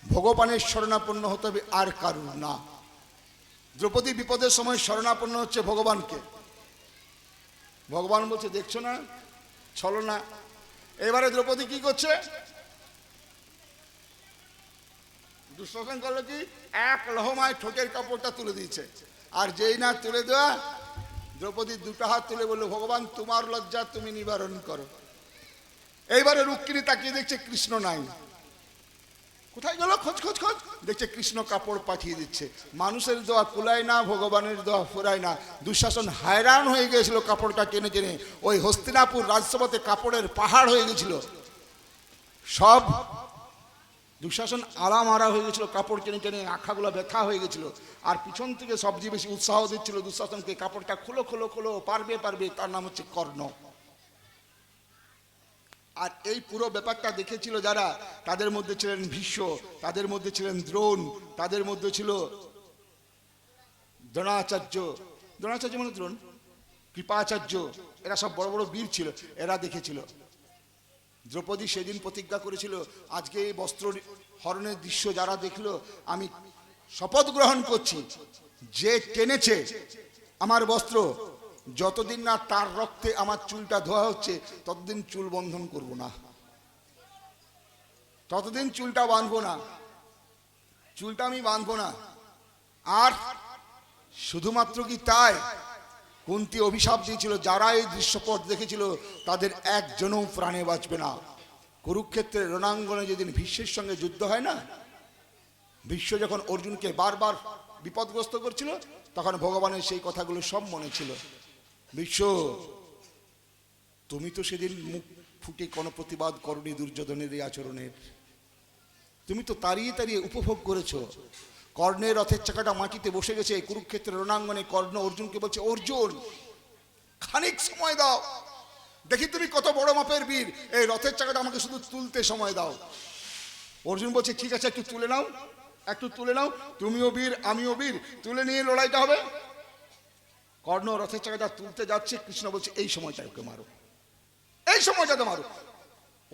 ভগবানের শরণাপন্ন হতে হবে, আর কারুর না। দ্রৌপদী বিপদের সময় শরণাপন্ন হচ্ছে ভগবানকে। ভগবান বলছে দেখছো না, চলো না। এবারে দ্রৌপদী কি করছে? দুঃশাসন করলো কি, এক লহমায় ঠোঁটের কাপড়টা তুলে দিয়েছে। আর যেই না তুলে দেওয়া, দ্রৌপদী 2টা হাত তুলে বললো ভগবান তোমার লজ্জা তুমি নিবারণ করো। এইবারে রুক্মিণী তাকিয়ে দেখছে কৃষ্ণ নাই। কোথায় গেল? খোঁজ খোঁজ খোঁজ, দেখছে কৃষ্ণ কাপড় পাঠিয়ে দিচ্ছে। মানুষের দোয়া কুলায় না, ভগবানের দোয়া ফুরায় না। দুঃশাসন হায়রান হয়ে গিয়েছিল কাপড়টা টেনে টেনে। ওই হস্তিনাপুর রাজসভাতে কাপড়ের পাহাড় হয়ে গেছিল। সব দুঃশাসন আড়ামারা হয়ে গেছিল, কাপড় টেনে টেনে আখাগুলো ব্যথা হয়ে গেছিল। আর পিছন থেকে সবচেয়ে বেশি উৎসাহ দিচ্ছিল দুঃশাসনকে, কাপড়টা খোলো খোলো খোলো, পারবে পারবে। তার নাম হচ্ছে কর্ণ। আর এই পুরো ব্যাপারটা দেখেছিল যারা, তাদের মধ্যে ছিলেন ভীষ্ম, তাদের মধ্যে ছিলেন দ্রোণ, তাদের মধ্যে ছিল দ্রোণাচার্য, দ্রোণাচার্য মানে দ্রোণ, কৃপাচার্য, এরা সব বড় বড় বীর ছিল। এরা দেখেছিল। দ্রৌপদী সেদিন প্রতিজ্ঞা করেছিল, আজকে এই বস্ত্র হরণের দৃশ্য যারা দেখলো, আমি শপথ গ্রহণ করছি যে টেনেছে আমার বস্ত্র যতদিন না তার রক্তে আমার চুলটা ধোয়া হচ্ছে ততদিন চুল বন্ধন করব না, ততদিন চুলটা বাঁধবো না, চুলটা আমি বাঁধবো না। আর শুধুমাত্র কি তাই, কুন্তী অভিশাপ দিয়েছিল যারা এই দৃশ্যপট দেখেছিল তাদের একজনও প্রাণে বাঁচবে না। কুরুক্ষেত্রের রণাঙ্গনে যেদিন ভীষ্মের সঙ্গে যুদ্ধ হয় না, ভীষ্ম যখন অর্জুনকে বারবার বিপদগ্রস্ত করছিল তখন ভগবানের সেই কথাগুলো সব মনে ছিল। ভীষ্ম, তুমি তো সেদিন মুখ ফুটে কোনো প্রতিবাদ করনি দুর্যোধনের এই আচরণের, তুমি তো তাড়িয়ে তাড়িয়ে উপভোগ করেছো। কর্ণের রথের চাকাটা মাটিতে বসে গেছে কুরুক্ষেত্রের রণাঙ্গনে। কর্ণ অর্জুনকে বলছে, অর্জুন খানিক সময় দাও, দেখি তুমি কত বড় মাপের বীর, এই রথের চাকাটা আমাকে শুধু তুলতে সময় দাও। অর্জুন বলছে, ঠিক আছে, একটু তুলে নাও, একটু তুলে নাও, তুমিও বীর আমিও বীর, তুলে নিয়ে লড়াইটা হবে। কর্ণ রথের চাকাটা তুলতে যাচ্ছে, কৃষ্ণ বলছে, এই সময়টা ওকে মারো, এই সময়টাতে মারো।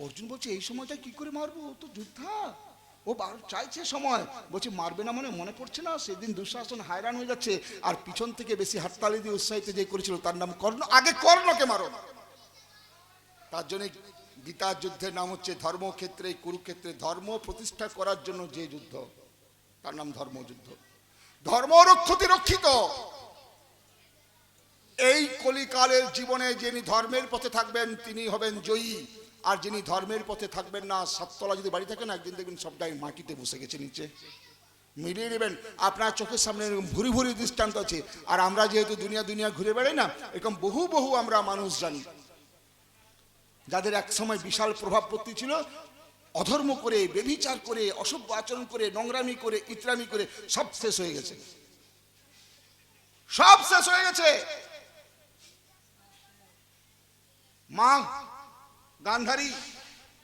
অর্জুন বলছে, এই সময়টা কি করে মারবো, ও তো যোদ্ধা, ও চাইছে সময়। বলছে, মারবে না মনে পড়ছে না সেদিন দুঃশাসন হায়রান হয়ে যাচ্ছে আর পিছন থেকে বেশি হাততালি দিয়ে উৎসাহিত যে করেছিল তার নাম কর্ণ, আগে কর্ণকে মারো। তার জন্য গীতার যুদ্ধের নাম হচ্ছে ধর্মক্ষেত্রে, কুরুক্ষেত্রে ধর্ম প্রতিষ্ঠা করার জন্য যে যুদ্ধ তার নাম ধর্মযুদ্ধ। ধর্ম রক্ষতি রক্ষিত। এই কলিকালের জীবনে যিনি ধর্মের পথে থাকবেন তিনি হবেন জয়ী, আর যিনি ধর্মের পথে থাকবেন না, সাততলা যদি বাড়ি থাকে না, একদিন দেখবেন সবটাই মাটিতে বসে গেছে নিচে। মিলিয়ে নেবেন, আপনার চোখের সামনে এরকম ভুরি ভুরি দৃষ্টান্ত আছে। আর আমরা যেহেতু দুনিয়া ঘুরে বেড়াই না, এরকম বহু আমরা মানুষ জানি যাদের এক সময় বিশাল প্রভাব পড়তে ছিল, অধর্ম করে, ব্যভিচার করে, অসভ্য আচরণ করে, নোংরামি করে, ইতরামি করে সব শেষ হয়ে গেছে, সব শেষ হয়ে গেছে। মা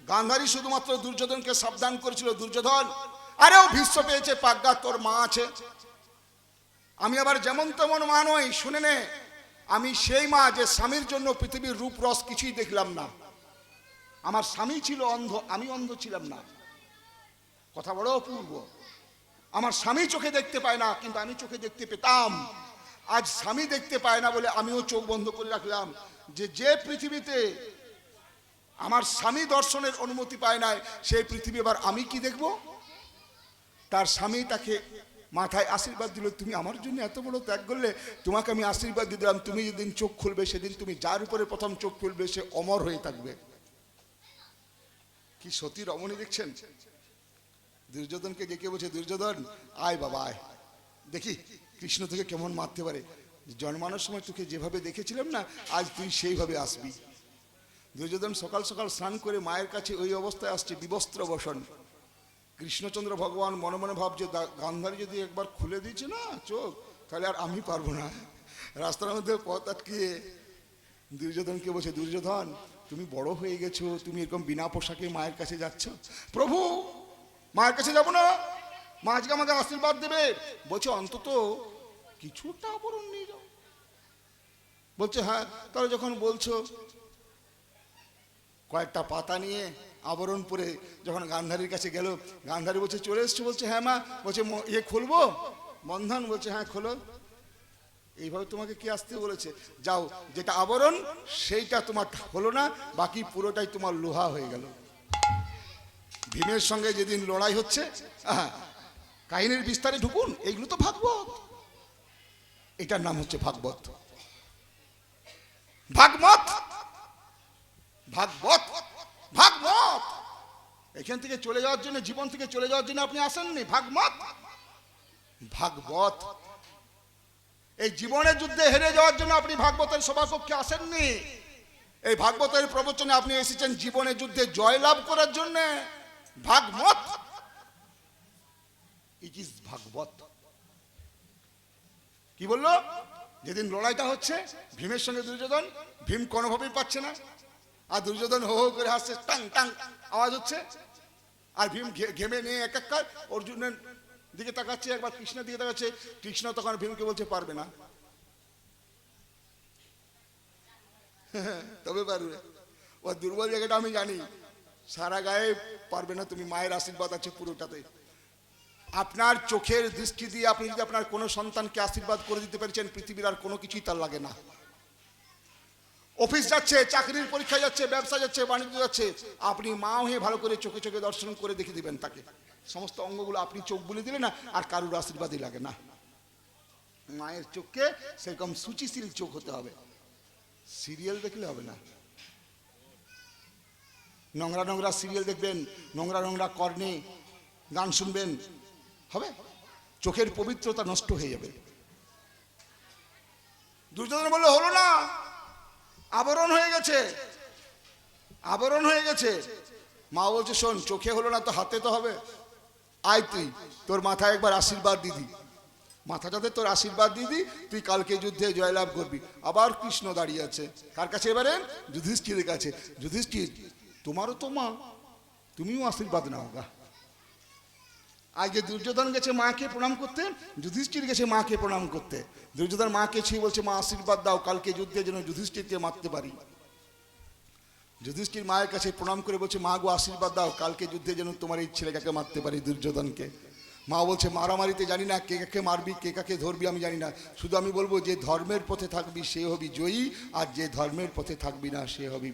গান্ধারী শুধুমাত্র দুর্যোধনকে সাবধান করেছিল, দুর্যোধন আরে ও ভীষ্ম পেয়েছে পাগ্গা, তোর মা আছে। আমি আবার যেমন তেমন মা নই, শুনে নে, আমি সেই মা যে স্বামীর জন্য পৃথিবীর রূপ রস কিছুই দেখলাম না। আমার স্বামী ছিল অন্ধ, আমি অন্ধ ছিলাম না। কথা বড় অপূর্ব। আমার স্বামী চোখে দেখতে পায় না, কিন্তু আমি চোখে দেখতে পেতাম। আজ স্বামী দেখতে পায় না বলে আমিও চোখ বন্ধ করে রাখলাম, যে পৃথিবীতে আমার স্বামী দর্শনের অনুমতি পায় না, সেই পৃথিবী এবার আমি কি দেখব। তার স্বামী তাকে মাথায় আশীর্বাদ দিল, তুমি আমার জন্য এত বড় ত্যাগ করলে, তোমাকে আমি আশীর্বাদ দিয়ে দিলাম, তুমি যেদিন চোখ খুলবে সেদিন তুমি যার উপরে প্রথম চোখ খুলবে সে অমর হয়ে থাকবে। কি সতী রমণী দেখছেন। দুর্যোধনকে ডেকে বলছে, দুর্যোধন আয় বাবা আয়, দেখি কৃষ্ণ তোকে কেমন মারতে পারে। জন্মানোর সময় তোকে যেভাবে দেখেছিলাম না, আজ তুই সেইভাবে আসবি। দুর্যোধন সকাল সকাল স্নান করে মায়ের কাছে ওই অবস্থায় আসছে, বিবস্ত্র বসন। কৃষ্ণচন্দ্র ভগবান মনে মনে ভাবছে, গান্ধারী যদি একবার খুলে দিয়েছে না চোখ, তাহলে আর আমি পারবো না। রাস্তার মধ্যে পথ আটকিয়ে দুর্যোধনকে বলছে, দুর্যোধন তুমি বড় হয়ে গেছো, তুমি এরকম বিনা পোশাকে মায়ের কাছে যাচ্ছ। প্রভু মায়ের কাছে যাবো না, মা আজকে আমাকে আশীর্বাদ দেবে। বলছে, অন্তত কিছু একটা আবরণ নিয়ে যাও। বলছে, হ্যাঁ তাহলে যখন বলছো। কয়েকটা পাতা নিয়ে আবরণ পরে যখন গান্ধারীর কাছে গেল, গান্ধারী বলছে, চলে এসছো। বলছে, হ্যাঁ মা। বলছে, ইয়ে খুলবো বন্ধন। বলছে, হ্যাঁ খোলো। এইভাবে তোমাকে কি আসতে বলেছে? যাও, যেটা আবরণ সেইটা তোমার হলো না, বাকি পুরোটাই তোমার লোহা হয়ে গেল। ভীমের সঙ্গে যেদিন লড়াই হচ্ছে, কাহিনীর বিস্তারে ঢুকুন, এইগুলো তো ভাগবত। এটার নাম হচ্ছে ভাগবত, ভাগবত, ভাগবত, ভাগবত। এখান থেকে চলে যাওয়ার জন্য, জীবন থেকে চলে যাওয়ার জন্য আপনি আসেননি। ভাগবত, ভাগবত। এই জীবনের যুদ্ধে হেরে যাওয়ার জন্য আপনি ভাগবতের সভাকক্ষে আসেননি। এই ভাগবতের প্রবচনে আপনি এসেছেন জীবনের যুদ্ধে জয়লাভ করার জন্য। ভাগবত, ইট ইজ ভাগবত। কি বললো? যেদিন লড়াইটা হচ্ছে ভীমের সঙ্গে দুর্যোধন, ভীম কোনোভাবেই পাচ্ছে না, আর দুর্যোধন হো হো করে হাসছে, টাং টাং আওয়াজ হচ্ছে, আর ভীম ঘেমে নিয়ে এক এক অর্জুনের দিকে তাকাচ্ছে, একবার কৃষ্ণের দিকে তাকাচ্ছে। কৃষ্ণ তখন ভীমকে বলছে, পারবে না। তবে পারবে, ও দুর্বল জায়গাটা আমি জানি, সারা গায়ে পারবে না। তুমি মায়ের আশীর্বাদ আছে পুরোটাতে। আপনার চোখের দৃষ্টি দিয়ে আপনি যদি আপনার কোনো সন্তানকে আশীর্বাদ করে দিতে পেরেছেন, পৃথিবীর আর কোনো কিছুই তার লাগে না। অফিস যাচ্ছে, চাকরির পরীক্ষা যাচ্ছে, ব্যবসা যাচ্ছে, বাণিজ্য যাচ্ছে, আপনি মা হয়ে ভালো করে চোখে চোখে দর্শন করে দেখে দিবেন তাকে। সমস্ত অঙ্গগুলো আপনি চোখ বুলে দিলে না, আর কারুর আশীর্বাদই লাগে না। মায়ের চোখকে সেরকম সুচিশীল চোখ হতে হবে, সিরিয়াল দেখলে হবে না। নোংরা নোংরা সিরিয়াল দেখবেন, নোংরা নোংরা কর্ণে গান শুনবেন, হবে? চোখের পবিত্রতা নষ্ট হয়ে যাবে। দুর্যোধন বললে হলো না, আবরণ হয়ে গেছে, আবরণ হয়ে গেছে। মা বলছে শোন, চোখে হলো না তো হাতে তো হবে। আয় তুই, তোর মাথায় একবার আশীর্বাদ দিদি, মাথাটাতে তোর আশীর্বাদ দিদি, তুই কালকে যুদ্ধে জয়লাভ করবি। আবার কৃষ্ণ দাঁড়িয়ে আছে, কার কাছে এবারে? যুধিষ্ঠিরের কাছে। যুধিষ্ঠির, তোমারও তো মা, তুমিও আশীর্বাদ নাও গা। আজকে দুর্যোধন গেছে মাকে প্রণাম করতে, যুধিষ্ঠির গেছে মাকে প্রণাম করতে। দুর্যোধন মাকে ছুঁয়ে বলছে, মা আশীর্বাদ দাও, কালকে যুদ্ধে যেন যুধিষ্ঠিরকে মারতে পারি। যুধিষ্ঠির মায়ের কাছে প্রণাম করে বলছে, মা গো আশীর্বাদ দাও, কালকে যুদ্ধে যেন তোমার এই ছেলেটাকে মারতে পারি, দুর্যোধনকে। মা বলছে, মারামারিতে জানি না, কে কাকে মারবি কে কাকে ধরবি আমি জানি না, শুধু আমি বলবো যে ধর্মের পথে থাকবি সে হবি জয়ী, আর যে ধর্মের পথে থাকবি না সে হবি।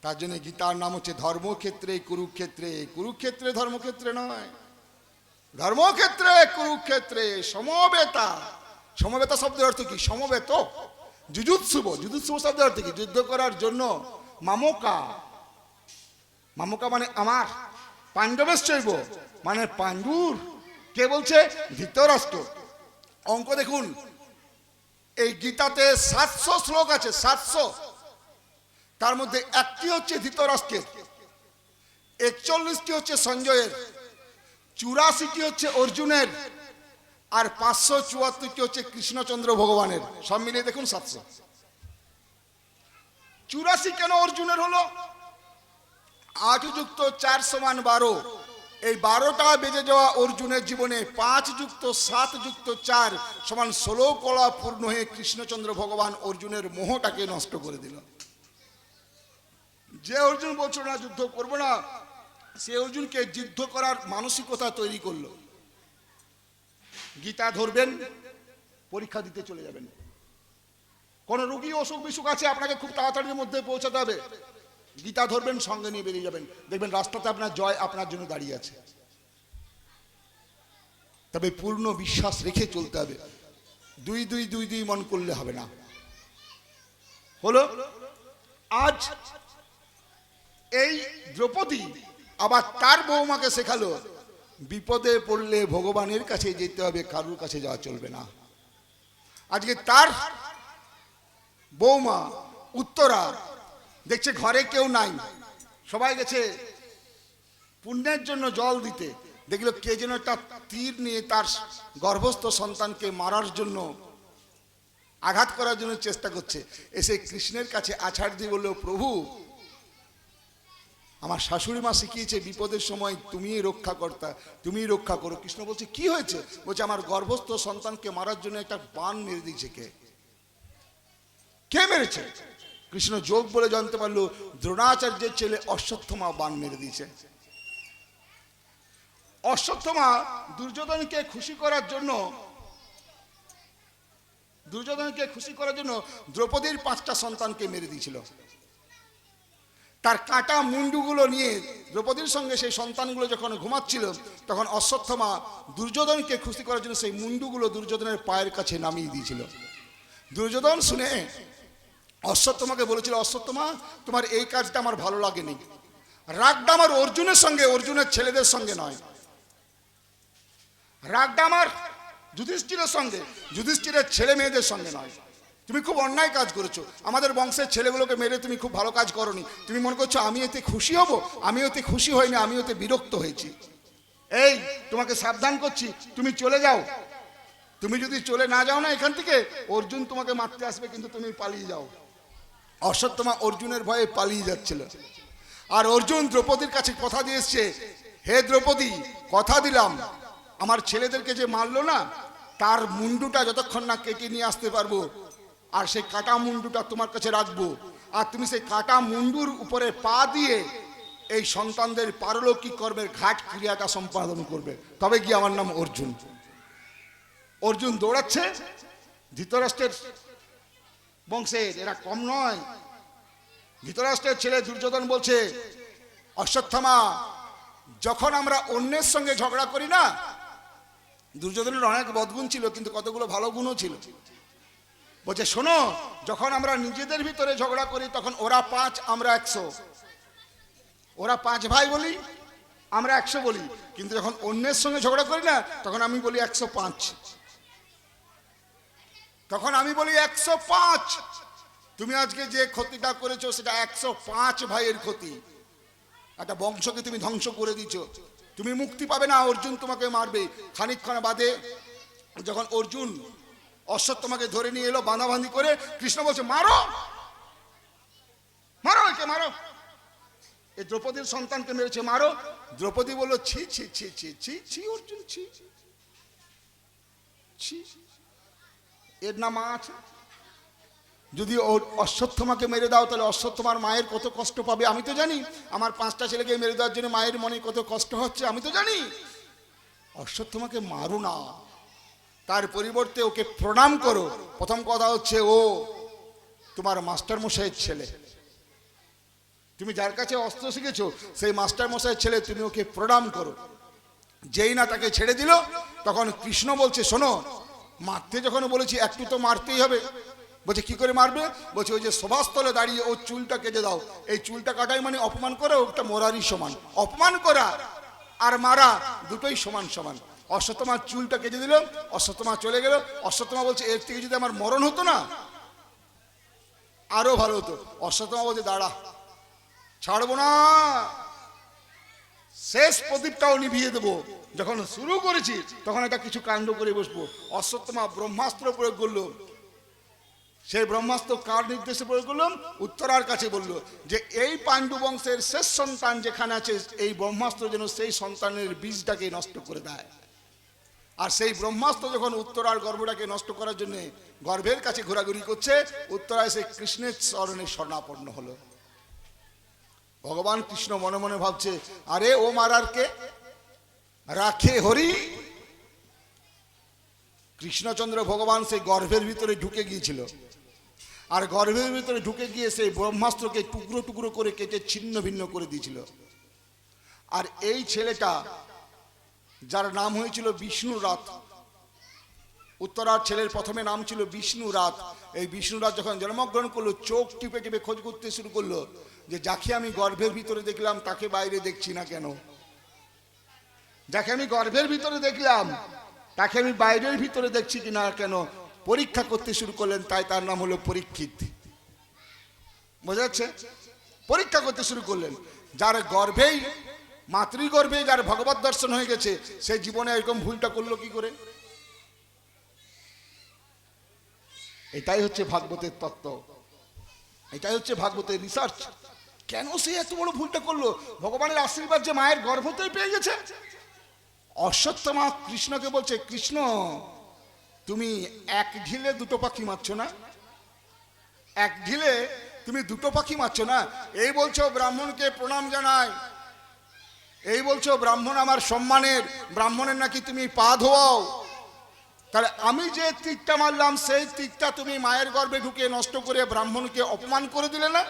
তার জন্য গীতার নাম হচ্ছে ধর্মক্ষেত্রে কুরুক্ষেত্রে। কুরুক্ষেত্রে ধর্মক্ষেত্রে নয়, ধর্মক্ষেত্রে কুরুক্ষেত্রে সমবেতা। সমবেতা শব্দের অর্থ কি? সমবেত। যুজুৎসুব, যুজুৎসুব শব্দের অর্থ কি? যুদ্ধ করার জন্য। মামকা, মামকা মানে আমার। পাণ্ডবেশ্চৈব মানে পাণ্ডুর। কে বলছে? ধৃতরাষ্ট্র। অঙ্ক দেখুন, এই গীতাতে 700 শ্লোক আছে, 700। তার মধ্যে একটি হচ্ছে ধৃতরাষ্ট্রের, 41টি হচ্ছে সঞ্জয়ের, 84টি হচ্ছে অর্জুনের, আর 574টি হচ্ছে কৃষ্ণচন্দ্র ভগবানের। সব মিলিয়ে দেখুন 700। 84 কেন অর্জুনের হলো? 8 যুক্ত 4 সমান 12। এই 12টা বেজে যাওয়া অর্জুনের জীবনে 5 যুক্ত 7 যুক্ত 4 সমান 16 কলা পূর্ণ হয়ে কৃষ্ণচন্দ্র ভগবান অর্জুনের মোহটাকে নষ্ট করে দিল। যে অর্জুন বলছিল না যুদ্ধ করবো না, সে অর্জুনকে যুদ্ধ করার মানসিকতা তৈরি করলো। গীতা ধরবেন, পরীক্ষা দিতে চলে যাবেন। কোন রোগী অসুখ বিসুখ আছে, আপনাকে খুব তাড়াতাড়ির মধ্যে পৌঁছাতে হবে, গীতা ধরবেন, সঙ্গে নিয়ে বেরিয়ে যাবেন, দেখবেন রাস্তাতে আপনার জয় আপনার জন্য দাঁড়িয়ে আছে। তবে পূর্ণ বিশ্বাস রেখে চলতে হবে, দুই দুই দুই দুই মন করলে হবে না। হলো আজ এই দ্রৌপদী আবার তার বৌমাকে শেখালো, বিপদে পড়লে ভগবানের কাছে যেতে হবে, কারুর কাছে যাওয়া চলবে না। আজকে তার বৌমা উত্তরা দেখছে ঘরে কেউ নাই, সবাই গেছে পুণ্যের জন্য জল দিতে, দেখলো কে যেন একটা তীর নিয়ে তার গর্ভস্থ সন্তানকে মারার জন্য, আঘাত করার জন্য চেষ্টা করছে। এসে কৃষ্ণের কাছে আছাড় দিয়ে বলল, প্রভু আমার শাশুড়ি মা শিখিয়েছে বিপদের সময় তুমিই রক্ষা কর্তা, তুমিই রক্ষা করো। কৃষ্ণ বলছে কি হয়েছে? বলছে আমার গর্ভস্থ সন্তানকে মারার জন্য একটা বাণ মেরে দিয়েছে। কে মেরেছে? কৃষ্ণ যোগ বলে জানতে পারলো দ্রোণাচার্যের ছেলে অশ্বত্থমা বাণ মেরে দিয়েছে। অশ্বত্থমা দুর্যোধনকে খুশি করার জন্য, দ্রৌপদীর 5টা সন্তানকে মেরে দিয়েছিল। তার কাটা মুন্ডুগুলো নিয়ে দ্রৌপদীর সঙ্গে সেই সন্তানগুলো যখন ঘুমাচ্ছিল, তখন অশ্বত্থমা দুর্যোধনকে খুশি করার জন্য সেই মুন্ডুগুলো দুর্যোধনের পায়ের কাছে নামিয়ে দিয়েছিল। দুর্যোধন শুনে অশ্বত্থমাকে বলেছিল, অশ্বত্থমা তোমার এই কাজটা আমার ভালো লাগেনি, রাগটা আমার অর্জুনের সঙ্গে, অর্জুনের ছেলেদের সঙ্গে নয়, রাগটা আমার যুধিষ্ঠিরের সঙ্গে, যুধিষ্ঠিরের ছেলে মেয়েদের সঙ্গে নয়। তুমি খুব অন্যায় কাজ করেছো, আমাদের বংশের ছেলেগুলোকে মেরে তুমি খুব ভালো কাজ করনি। তুমি মনে করছো আমি এতে খুশি হব? আমি ওতে খুশি হইনি, আমি ওতে বিরক্ত হয়েছি। এই তোমাকে সাবধান করছি, তুমি চলে যাও। তুমি যদি চলে না যাও না এখান থেকে, অর্জুন তোমাকে মারতে আসবে, কিন্তু তুমি পালিয়ে যাও। অশ্বত্থমা অর্জুনের ভয়ে পালিয়ে যাচ্ছিল। আর অর্জুন দ্রৌপদীর কাছে কথা দিয়ে এসছে, হে দ্রৌপদী, কথা দিলাম আমার ছেলেদেরকে যে মারলো না, তার মুন্ডুটা যতক্ষণ না কেটে নিয়ে আসতে পারবো, আর সেই কাটা মুন্ডুটা তোমার কাছে রাখবো, আর তুমি সেই কাটা মুন্ডুর উপরে পা দিয়ে এই সন্তানদের পারলৌকিক কর্মের ঘাট ক্রিয়াটা সম্পাদন করবে, তবে গিয়ে আমার নাম অর্জুন। অর্জুন দৌড়াচ্ছে, ধৃতরাষ্ট্রের বংশের, এরা কম নয়। ধৃতরাষ্ট্রের ছেলে দুর্যোধন বলছে, অশ্বত্থামা, যখন আমরা অন্যের সঙ্গে ঝগড়া করি না, দুর্যোধনের অনেক বদগুণ ছিল কিন্তু কতগুলো ভালো গুণও ছিল। বলছে শোনো, যখন আমরা নিজেদের ভিতরে ঝগড়া করি তখন ওরা 5 আমরা 100, ওরা 5 ভাই বলি, আমরা 100 বলি, কিন্তু যখন অন্যের সঙ্গে ঝগড়া করি না তখন আমি বলি 105, তখন আমি বলি 105। তুমি আজকে যে ক্ষতিটা করেছো সেটা 105 ভাইয়ের ক্ষতি, একটা বংশকে তুমি ধ্বংস করে দিচ্ছ, তুমি মুক্তি পাবে না, অর্জুন তোমাকে মারবে। খানিকক্ষণ বাদে যখন অর্জুন অশ্বত্থামাকে ধরে নিয়ে এলো বাঁধাবাঁধি করে, কৃষ্ণ বলছে মারো মারো, একে মারো, এই দ্রৌপদীর সন্তানকে মেরেছে, মারো। দ্রৌপদী বললো ছি ছি ছি ছি ছি ছি অর্জুন, ছি ছি, এর না মা আছে? যদি অশ্বত্থামাকে মেরে দাও তাহলে অশ্বত্থামার মায়ের কত কষ্ট পাবে আমি তো জানি, আমার 5টা ছেলেকে মেরে দেওয়ার জন্য মায়ের মনে কত কষ্ট হচ্ছে আমি তো জানি। অশ্বত্থামাকে মারো না, তার পরিবর্তে ওকে প্রণাম করো। প্রথম কথা হচ্ছে ও তোমার মাস্টার মশাইয়ের ছেলে, তুমি যার কাছে অস্ত্র শিখেছো সেই মাস্টার মশাইয়ের ছেলে, তুমি ওকে প্রণাম করো। যেই না তাকে ছেড়ে দিল তখন কৃষ্ণ বলছে শোনো, মারতে যখন বলেছি একটু তো মারতেই হবে। বলছে কি করে মারবে? বলছে ওই যে সভাস্থলে দাঁড়িয়ে ও চুলটা কেটে দাও। এই চুলটা কাটাই মানে অপমান করা, ওটা মরারই সমান। অপমান করা আর মারা দুটোই সমান সমান। অশ্বত্থামার চুলটা কেটে দিল, অশ্বত্থামা চলে গেল। অশ্বত্থামা বলছে এর থেকে যদি আমার মরণ হতো না আরো ভালো হতো। অশ্বত্থামা বলছে দাঁড়া, ছাড়বো না, শেষ প্রদীপটাও নিভিয়ে দেবো। যখন শুরু করেছি তখন এটা কিছু কাণ্ড করে বসবো। অশ্বত্থামা ব্রহ্মাস্ত্র প্রয়োগ করলো। সেই ব্রহ্মাস্ত্র কার নির্দেশে প্রয়োগ করলাম? উত্তরার কাছে বললো যে এই পাণ্ডু বংশের শেষ সন্তান যেখানে আছে এই ব্রহ্মাস্ত্র যেন সেই সন্তানের বীজটাকে নষ্ট করে দেয়। আর সেই ব্রহ্মাস্ত্র যখন উত্তরার গর্ভটাকে নষ্ট করার জন্য গর্ভের কাছে ঘোরাঘুরি করছে, উত্তরা এসে কৃষ্ণের চরণে শরণাপন্ন হলো। ভগবান কৃষ্ণ মনে মনে ভাবছে আরে ও মারার কে, রাখে হরি। কৃষ্ণচন্দ্র ভগবান সেই গর্ভের ভিতরে ঢুকে গিয়েছিল, আর গর্ভের ভিতরে ঢুকে গিয়ে সেই ব্রহ্মাস্ত্রকে টুকরো টুকরো করে কেটে ছিন্ন ভিন্ন করে দিয়েছিল। আর এই ছেলেটা যার নাম হয়েছিল বিষ্ণুরাত, উত্তরার ছেলের প্রথমে নাম ছিল বিষ্ণুরাত। এই বিষ্ণুরাত যখন জন্মগ্রহণ করলো চোখ টিপে টিপে খোঁজ করতে শুরু করলো যে যাকে আমি গর্ভের ভিতরে দেখলাম তাকে বাইরে দেখছি না কেন, যাকে আমি গর্ভের ভিতরে দেখলাম তাকে আমি বাইরের ভিতরে দেখছি কিনা কেন, পরীক্ষা করতে শুরু করলেন। তাই তার নাম হলো পরীক্ষিত। বোঝা যাচ্ছে? পরীক্ষা করতে শুরু করলেন। যার গর্ভেই, মাতৃগর্ভে যার ভগবত দর্শন হয়ে গেছে সে জীবনে এরকম ভুলটা করলো কি করে? এটাই হচ্ছে ভাগবতের তত্ত্ব, এটাই হচ্ছে ভাগবতের রিসার্চ। কেন সে এত বড় ভুলটা করলো? ভগবানের আশীর্বাদ যে মায়ের গর্ভতেই পেয়ে গেছে। অশ্বত্থামা কৃষ্ণকে বলছে কৃষ্ণ তুমি এক ঢিলে দুটো পাখি মারছো না, এক ঢিলে তুমি দুটো পাখি মারছো না। এই বলছো ব্রাহ্মণকে প্রণাম জানাই, এই বলছো ব্রাহ্মণ আমার সম্মানের, ব্রাহ্মণের নাকি তুমি পা ধোয়াও। তাহলে আমি যে তীরটা মারলাম সেই তীরটা তুমি মায়ের গর্ভে ঢুকে নষ্ট করে ব্রাহ্মণকে অপমান করে দিলে না,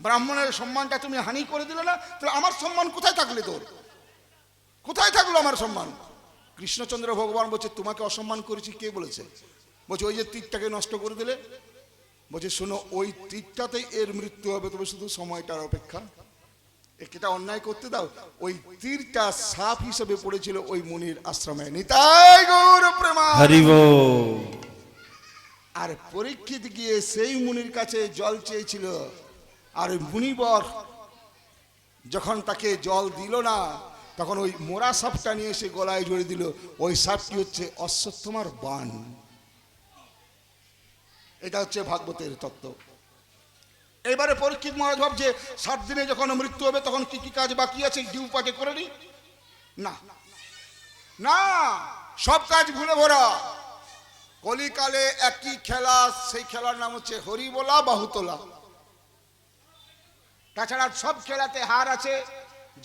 ব্রাহ্মণের সম্মানটা তুমি হানি করে দিলে না। তাহলে আমার সম্মান কোথায় থাকলে, তোর কোথায় থাকলো আমার সম্মান? কৃষ্ণচন্দ্র ভগবান বলছে তোমাকে অসম্মান করেছি, কে বলেছে? বলছে ওই যে তীরটাকে নষ্ট করে দিলে। বলছে শোনো ওই তীরটাতেই এর মৃত্যু হবে, তবে শুধু সময়টার অপেক্ষা, এটা অন্যায় করতে দাও। ওই তীরটা সাপ হিসেবে পড়েছিল ওই মুনির আশ্রমে। নিতাই গৌর প্রেমানন্দ হরি বল। আর পরীক্ষিত গিয়ে সেই মুনির কাছে জল চেয়েছিল, আর ওই মুনিবর যখন তাকে জল দিল না তখন ওই মোরা সাপটা নিয়ে এসে গলায় জড়িয়ে দিল। ওই সাপটি হচ্ছে অশ্বত্থামার বাণ। এটা হচ্ছে ভাগবতের তত্ত্ব। এবারে পরীক্ষিত মহারাজ ভাবছে 7 দিনে যখন মৃত্যু হবে তখন কি কি কাজ বাকি আছে ডিউ পাকে করে নি। না না, সব কাজ ভুলে ভরা। কলিকালে একই খেলা, সেই খেলার নাম হচ্ছে হরি বলা বাহুতলা। তাছাড়া সব খেলাতে হার আছে,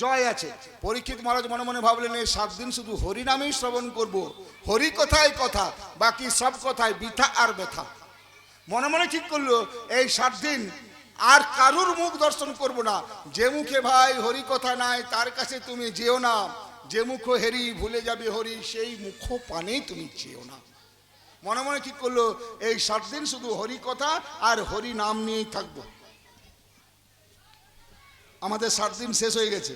জয় আছে। পরীক্ষিত মহারাজ মনে মনে ভাবলেন এই 7 দিন শুধু হরি নামেই শ্রবণ করব, হরি কথাই কথা, বাকি সব কথাই বৃথা আর ব্যথা। মনে মনে ঠিক করলো এই 7 দিন আর কারুর মুখ দর্শন করব না। যে মুখে ভাই হরি কথা নাই তার কাছে তুমি যেও না, যে মুখ হেরি ভুলে যাবে হরি সেই মুখ পানে তুমি চেও না। মনে মনে ঠিক করলো এই 7 দিন শুধু হরি কথা আর হরি নাম নিয়েই থাকবো। আমাদের 7 দিন শেষ হয়ে গেছে,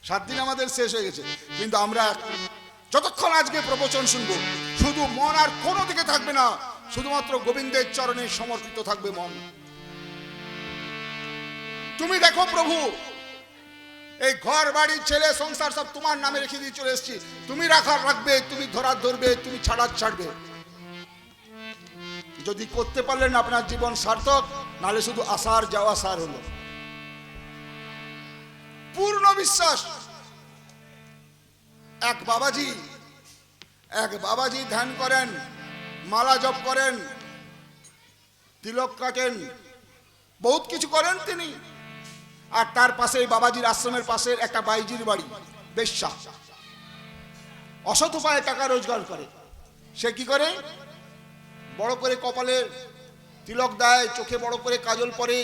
7 দিন আমাদের শেষ হয়ে গেছে, কিন্তু আমরা যতক্ষণ আজকে প্রবচন শুনবো শুধু মন আর কোনো দিকে থাকবে না, শুধুমাত্র গোবিন্দের চরণে সমর্পিত থাকবে মন। তুমি দেখো প্রভু, এই ঘর বাড়ি ছেলে সংসার সব তোমার নামে রেখে দিয়ে চলে এসেছি, তুমি রাখবে, তুমি ধরবে, তুমি ছাড়বে। যদি করতে পারলেন আপনার জীবন সার্থক, নালে শুধু আসার যাওয়া সার হলো। পূর্ণ বিশ্বাস। এক বাবাজি ধ্যান করেন, মালা জপ করেন, তিলক কাটেন, বহুত কিছু করেন তিনি। আর তার পাশে বাবাজির আশ্রমের পাশে একটা বাইজির বাড়ি, বেশ্যা, অসৎ উপায়ে টাকা রোজগার করে। সে কি করে? বড় করে কপালে তিলক দেয়, চোখে বড় করে কাজল পরে,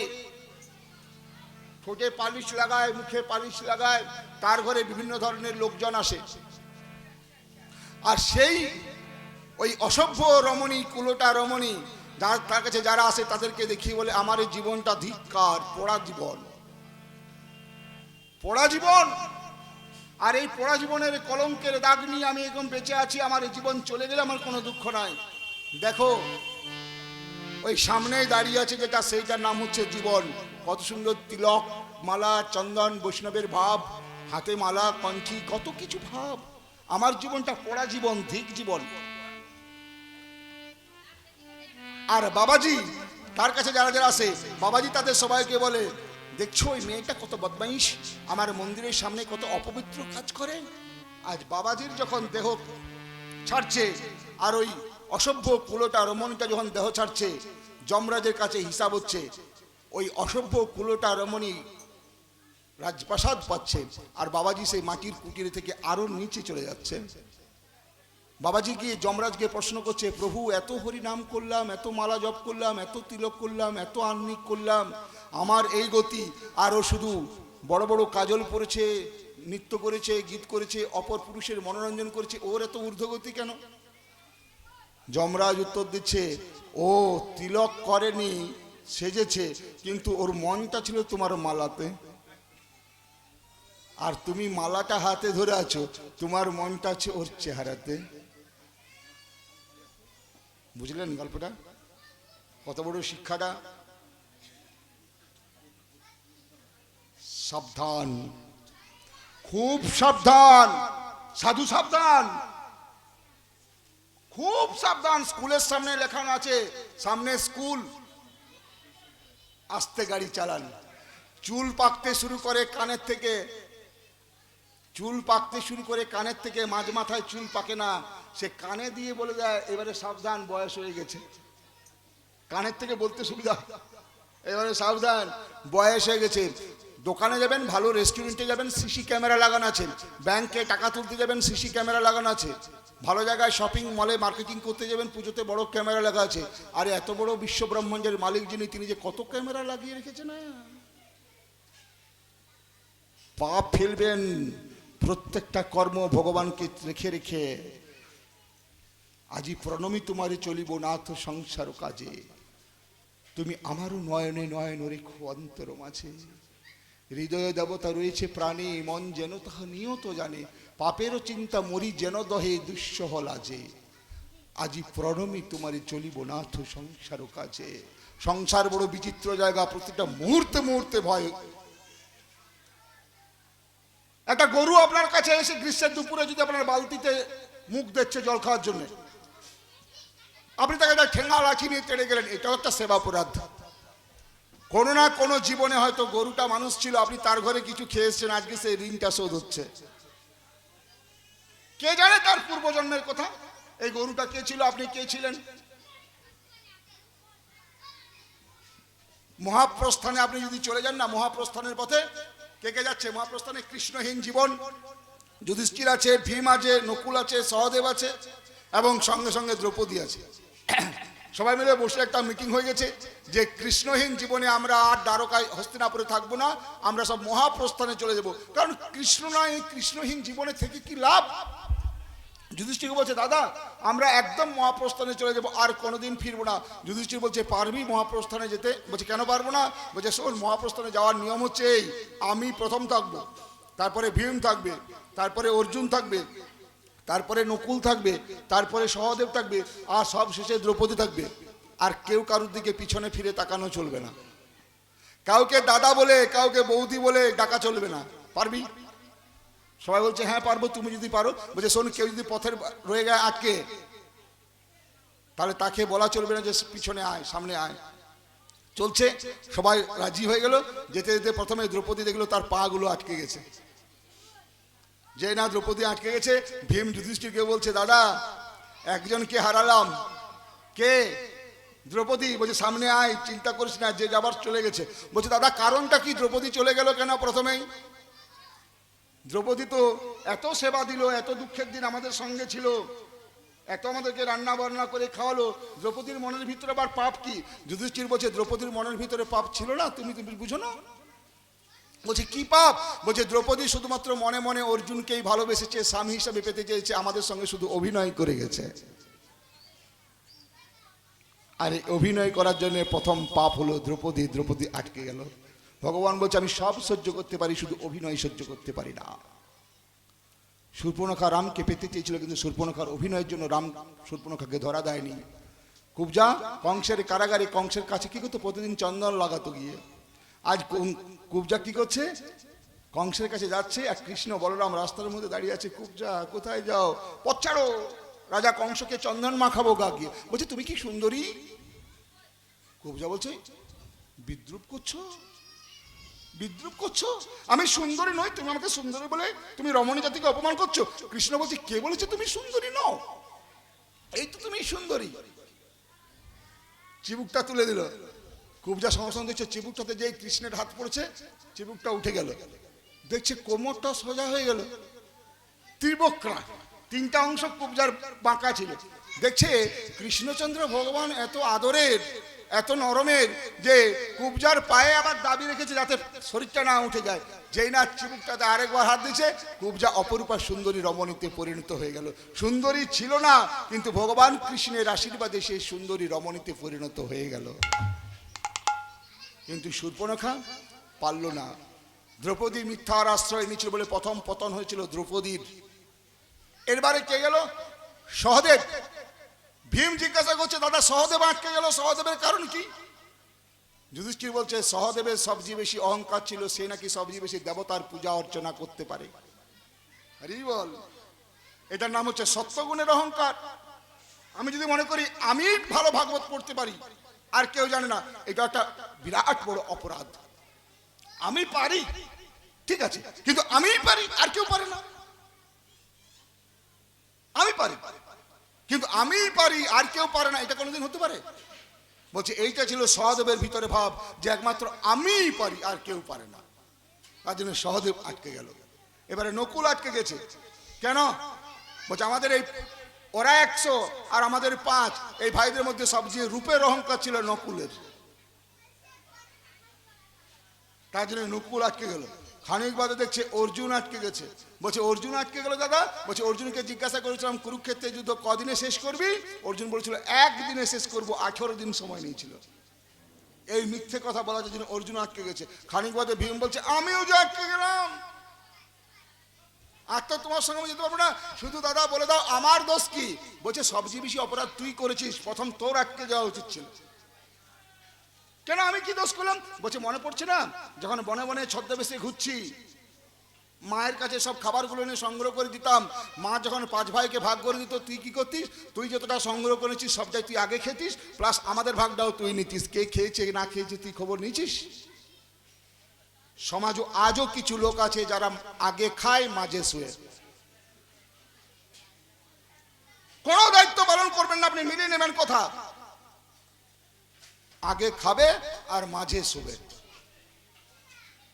ঠোঁটে পালিশ লাগায়, মুখে পালিশ লাগায়, তার ঘরে বিভিন্ন ধরনের লোকজন আসে। আর সেই ওই অসভ্য রমণী, কুলোটা রমণী, তার কাছে যারা আসে তাদেরকে দেখিয়ে বলে আমার এই জীবনটা ধিক্কার, পোড়া জীবন, পোড়া জীবন। আর এই পোড়া জীবনের কলঙ্কের দাগ নিয়ে আমি এরকম বেঁচে আছি, আমার এই জীবন চলে গেলে আমার কোনো দুঃখ নাই। দেখো ওই সামনেই দাঁড়িয়ে আছে যেটা, সেইটার নাম হচ্ছে জীবন। কত সুন্দর তিলক, মালা, চন্দন, বৈষ্ণবের ভাব, হাতে মালা, কণ্ঠি, কত কিছু ভাব। আমার জীবনটা পোড়া জীবন, ধিক জীবন। আর বাবাজি তার কাছে যারা যারা আসে, বাবাজি তাদের সবাইকে বলে দেখছো ওই মেয়েটা কত বদমাইশ, আমার মন্দিরের সামনে কত অপবিত্র কাজ করে। আজ বাবাজির যখন দেহ ছাড়ছে, আর ওই অসভ্য কুলোটা রমণীটা যখন দেহ ছাড়ছে, যমরাজের কাছে হিসাব হচ্ছে। ওই অসভ্য কুলোটা রমণী রাজপ্রাসাদ পাচ্ছে, আর বাবাজি সেই মাটির কুটিরে থেকে আরো নিচে চলে যাচ্ছে। বাবাজি গিয়ে যমরাজকে প্রশ্ন করছে, প্রভু এত হরি নাম করলাম, এত মালা জপ করলাম, এত তিলক করলাম, এত আহ্নিক করলাম, আমার এই গতি। আর ও শুধু বড় বড় কাজল পরেছে, নৃত্য করেছে, গীত করেছে, অপর পুরুষের মনোরঞ্জন করেছে, ওর এত ঊর্ধ্বগতি কেন? যমরাজ উত্তর দিচ্ছে, ও তিলক করেনি, সেজেছে, কিন্তু ওর মনটা ছিল তোমার মালাতে। আর তুমি মালাটা হাতে ধরে আছো, তোমার মনটা আছে ওর চেহারাতে। বুঝলেন গল্পটা? কত বড় শিক্ষাটা। সাবধান, খুব সাবধান, সাধু সাবধান, খুব সাবধান। স্কুলের সামনে লেখানো আছে, সামনে স্কুল, আস্তে গাড়ি চালান। চুল পাকতে শুরু করে কানের থেকে, চুল পাকতে শুরু করে কানের থেকে, মাঝ মাথায় চুল পাকে না, সে কানে দিয়ে বলে দেয় এবারে সাবধান, বয়স হয়ে গেছে। কানের থেকে বলতে সুবিধা, এবারে সাবধান, বয়স হয়ে গেছে। দোকানে যাবেন, ভালো রেস্টুরেন্টে যাবেন, সিসি ক্যামেরা লাগানো আছে। ব্যাংকে টাকা তুলতে যাবেন, সিসি ক্যামেরা লাগানো আছে। ভালো জায়গায় শপিং মলে মার্কেটিং করতে যাবেন, পুজোতে বড় ক্যামেরা লাগা আছে। আর এত বড় বিশ্ব ব্রহ্মাণ্ডের মালিক যিনি, তিনি যে কত ক্যামেরা লাগিয়ে রেখেছেন। না পাপ ফেলবেন প্রত্যেকটা কর্ম ভগবানকে রেখে রেখে। আজি প্রণমী তোমারে চলিব নাথ সংসার কাজে, তুমি আমারও নয়নে নয়ন রেখো অন্তর মাঝে। হৃদয় দেবতা রয়েছে প্রাণে, মন যেন তাহা নিয়ত জানে, পাপেরও চিন্তা মরি যেন দহে দুঃসহ লাজে। আজি প্রণমী তোমারে চলিব নাথ সংসার কাজে। সংসার বড় বিচিত্র জায়গা, প্রতিটা মুহূর্তে মুহূর্তে ভয়। একটা গরু আপনার কাছে এসে গ্রীষ্মের দুপুরে যদি আপনার বালতিতে মুখ দিচ্ছে জল খাওয়ার জন্য, আপনি তাকে ঠেঙ্গা লাঠি নিয়ে তেড়ে গেলেন, এটাও একটা সেবাপরাধ। কোনো না কোনো জীবনে হয়তো গরুটা মানুষ ছিল, আপনি তার ঘরে কিছু খেয়েছেন, আজকে সেই ঋণটা শোধ হচ্ছে। কে জানে তার পূর্বজন্মের কথা, এই গরুটা কে ছিল, আপনি কে ছিলেন। মহাপ্রস্থানে আপনি যদি চলে যান না, মহাপ্রস্থানের পথে কে কে যাচ্ছে মহাপ্রস্থানে? কৃষ্ণহীন জীবন। যুধিষ্ঠির আছে, ভীম আছে, নকুল আছে, সহদেব আছে এবং সঙ্গে সঙ্গে দ্রৌপদী আছে। সবাই মিলে বসে একটা মিটিং হয়ে গেছে যে কৃষ্ণহীন জীবনে আমরা আর দ্বারকায় হস্তিনাপুরে থাকবো না, আমরা সব মহাপ্রস্থানে চলে যাব। কারণ কৃষ্ণ নয়, এই কৃষ্ণহীন জীবনে থেকে কি লাভ? যুধিষ্ঠির বলছে দাদা আমরা একদম মহাপ্রস্থানে চলে যাব, আর কোনোদিন ফিরবো না। যুধিষ্ঠির বলছে পারবি মহাপ্রস্থানে যেতে? বলছে কেন পারবো না? বলছে শোন, মহাপ্রস্থানে যাওয়ার নিয়ম হচ্ছে এই, আমি প্রথম থাকবো, তারপরে ভীম থাকবে, তারপরে অর্জুন থাকবে, তারপরে নকুল থাকবে, তারপরে সহদেব থাকবে, আর সব শেষে দ্রৌপদী থাকবে। আর কেউ কারুর দিকে পিছনে ফিরে তাকানো চলবে না, কাউকে দাদা বলে কাউকে বৌদি বলে ডাকা চলবে না। পারবি? সবাই বলছে হ্যাঁ পারবো, তুমি যদি পারো। বলছে শোন, কেউ যদি পথের রয়ে গেছে আটকে, তাহলে তাকে বলা চলবে না যে পিছনে আয়, সামনে আয়। চলছে, সবাই রাজি হয়ে গেল। যেতে যেতে প্রথমে দ্রৌপদী দেখলো তার পা গুলো আটকে গেছে। যে না দ্রৌপদী আটকে গেছে, ভীম যুধিষ্ঠিরকে বলছে দাদা একজনকে হারালাম। কে? দ্রৌপদী। বলছে সামনে আয়, চিন্তা করিস না, যে যাবার চলে গেছে। বলছে দাদা কারণটা কি? দ্রৌপদী চলে গেল কেন প্রথমেই? দ্রৌপদী তো এত সেবা দিল, এত দুঃখের দিন আমাদের সঙ্গে ছিল, এত আমাদেরকে রান্না বান্না করে খাওয়ালো, দ্রৌপদীর মনের ভিতরে আবার পাপ কি? যুধিষ্ঠির বলছে দ্রৌপদীর মনের ভিতরে পাপ ছিল না, তুমি বুঝো না? বলছে কি পাপ? বলছে দ্রৌপদী শুধুমাত্র মনে মনে অর্জুনকেই ভালোবেসেছে, স্বামী হিসাবে পেতে চেয়েছে, আমাদের সঙ্গে শুধু অভিনয় করে গেছে। আর এই অভিনয় করার জন্য প্রথম পাপ হলো দ্রৌপদী আটকে গেল। ভগবান বলছে আমি সব সহ্য করতে পারি, শুধু অভিনয় সহ্য করতে পারি না। শূর্পণখা রামকে পেতে চেয়েছিল, কিন্তু শূর্পণখার অভিনয়ের জন্য রাম শূর্পণখাকে ধরা দেয়নি। কুবজা কংসের কারাগারে কংসের কাছে কি করতো? প্রতিদিন চন্দন লাগাতো গিয়ে। আজ কুবজা কি করছে? কংসের কাছে যাচ্ছে, আর কৃষ্ণ বলরাম রাস্তার মধ্যে দাঁড়িয়ে আছে। কুবজা কোথায় যাও? পথ ছাড়ো, রাজা কংসকে চন্দন মাখাবো গা গিয়ে। বলছে তুমি কি সুন্দরী? কুবজা বলছে বিদ্রুপ করছো, বিদ্রুপ করছো? আমি সুন্দরী নই, তুমি আমাকে সুন্দরী বলে তুমি রমণী জাতিকে অপমান করছো। কৃষ্ণ বলছে কে বলেছে তুমি সুন্দরী নও? এই তো তুমি সুন্দরী। চিবুকটা তুলে দিল। কুবজা সঙ্গে সঙ্গে দেখছে চিবুকটাতে যে কৃষ্ণের হাত পড়েছে, চিবুকটা উঠে গেল। দেখছে কোমরটা সোজা হয়ে গেল। ত্রিবক্রা, তিনটা অংশ কুবজার বাঁকা ছিল। দেখছে কৃষ্ণচন্দ্র ভগবান এত আদরের, এত নরমের, যে কুবজার পায়ে আবার দাবি রেখেছে যাতে শরীরটা না উঠে যায়। যেই না চিবুকটাতে আরেকবার হাত দিয়েছে, কুবজা অপরূপা সুন্দরী রমণীতে পরিণত হয়ে গেল। সুন্দরী ছিল না, কিন্তু ভগবান কৃষ্ণের আশীর্বাদে সেই সুন্দরী রমণীতে পরিণত হয়ে গেল। কিন্তু শূর্পণখা পারল না। দ্রৌপদী মিথ্যার আশ্রয় নিয়েছিল বলে প্রথম পতন হয়েছিল দ্রৌপদীর। এরবারে কে গেল? সহদেব। ভীম জিজ্ঞাসা করছে দাদা সহদেব আটকে গেল, সহদেবের কারণ কি? যুধিষ্ঠির বলছে সহদেবের সবচেয়ে বেশি অহংকার ছিল, সে নাকি সবচেয়ে বেশি দেবতার পূজা অর্চনা করতে পারে। হরি বল। এটার নাম হচ্ছে সত্যগুণের অহংকার। আমি যদি মনে করি আমি ভালো ভাগবত পড়তে পারি আর কেউ জানে না, এটা একটা বিরাট বড় অপরাধ। আমি পারি ঠিক আছে, কিন্তু আমি পারি আর কেউ পারে না। আমি পারি কিন্তু আমি পারি আর কেউ পারে না, এটা কোনোদিন হতে পারে? বলছে এইটা ছিল সহদেবের ভিতরে ভাব, যে একমাত্র আমিই পারি আর কেউ পারে না। তার জন্য সহদেব আটকে গেল। এবারে নকুল আটকে গেছে। কেন? বলছে আমাদের এই ওরা 100 আর আমাদের 5, এই ভাইদের মধ্যে সবচেয়ে রূপের অহংকার ছিল নকুলের। তার জন্য নকুল আটকে গেল। খানিক বাদে দেখছে অর্জুন আটকে গেছে। বলছে অর্জুন আটকে গেল দাদা? বলছে অর্জুনকে জিজ্ঞাসা করেছিলাম কুরুক্ষেত্রের যুদ্ধ কদিনে শেষ করবি? অর্জুন বলেছিল 1 দিনে শেষ করবো, 18 দিন সময় নিয়েছিল। এই মিথ্যে কথা বলার জন্য অর্জুন আটকে গেছে। খানিক বাদে ভীম বলছে আমিও যে আটকে গেলাম, আর তো তোমার সঙ্গে আমি যেতে পারবো না, শুধু দাদা বলে দাও আমার দোষ কি? বলছে সবচেয়ে বেশি অপরাধ তুই করেছিস, প্রথম তোর আটকে যাওয়া উচিত ছিল। কেন, আমি কি দোষ করলাম? বলছে মনে পড়ছে না যখন বনে বনে ছদ্মবেশে ঘুরছি, মায়ের কাছে সব খাবারগুলো এনে সংগ্রহ করে দিতাম, মা যখন 5 ভাইকে ভাগ করে দিত, তুই কি করতিস? তুই যতটা সংগ্রহ করেছিস সবটাই তুই আগে খেতিস, প্লাস আমাদের ভাগটাও তুই নিতিস। কে খেয়েছে না খেয়েছে তুই খবর নিয়েছিস? সমাজও আজও কিছু লোক আছে যারা আগে খায় মাঝে শুয়ে। কোনো দায়িত্ব পালন করবেন না, আপনি মিলিয়ে নেবেন কথা। আগে খাবে আর মাঝে শুবে।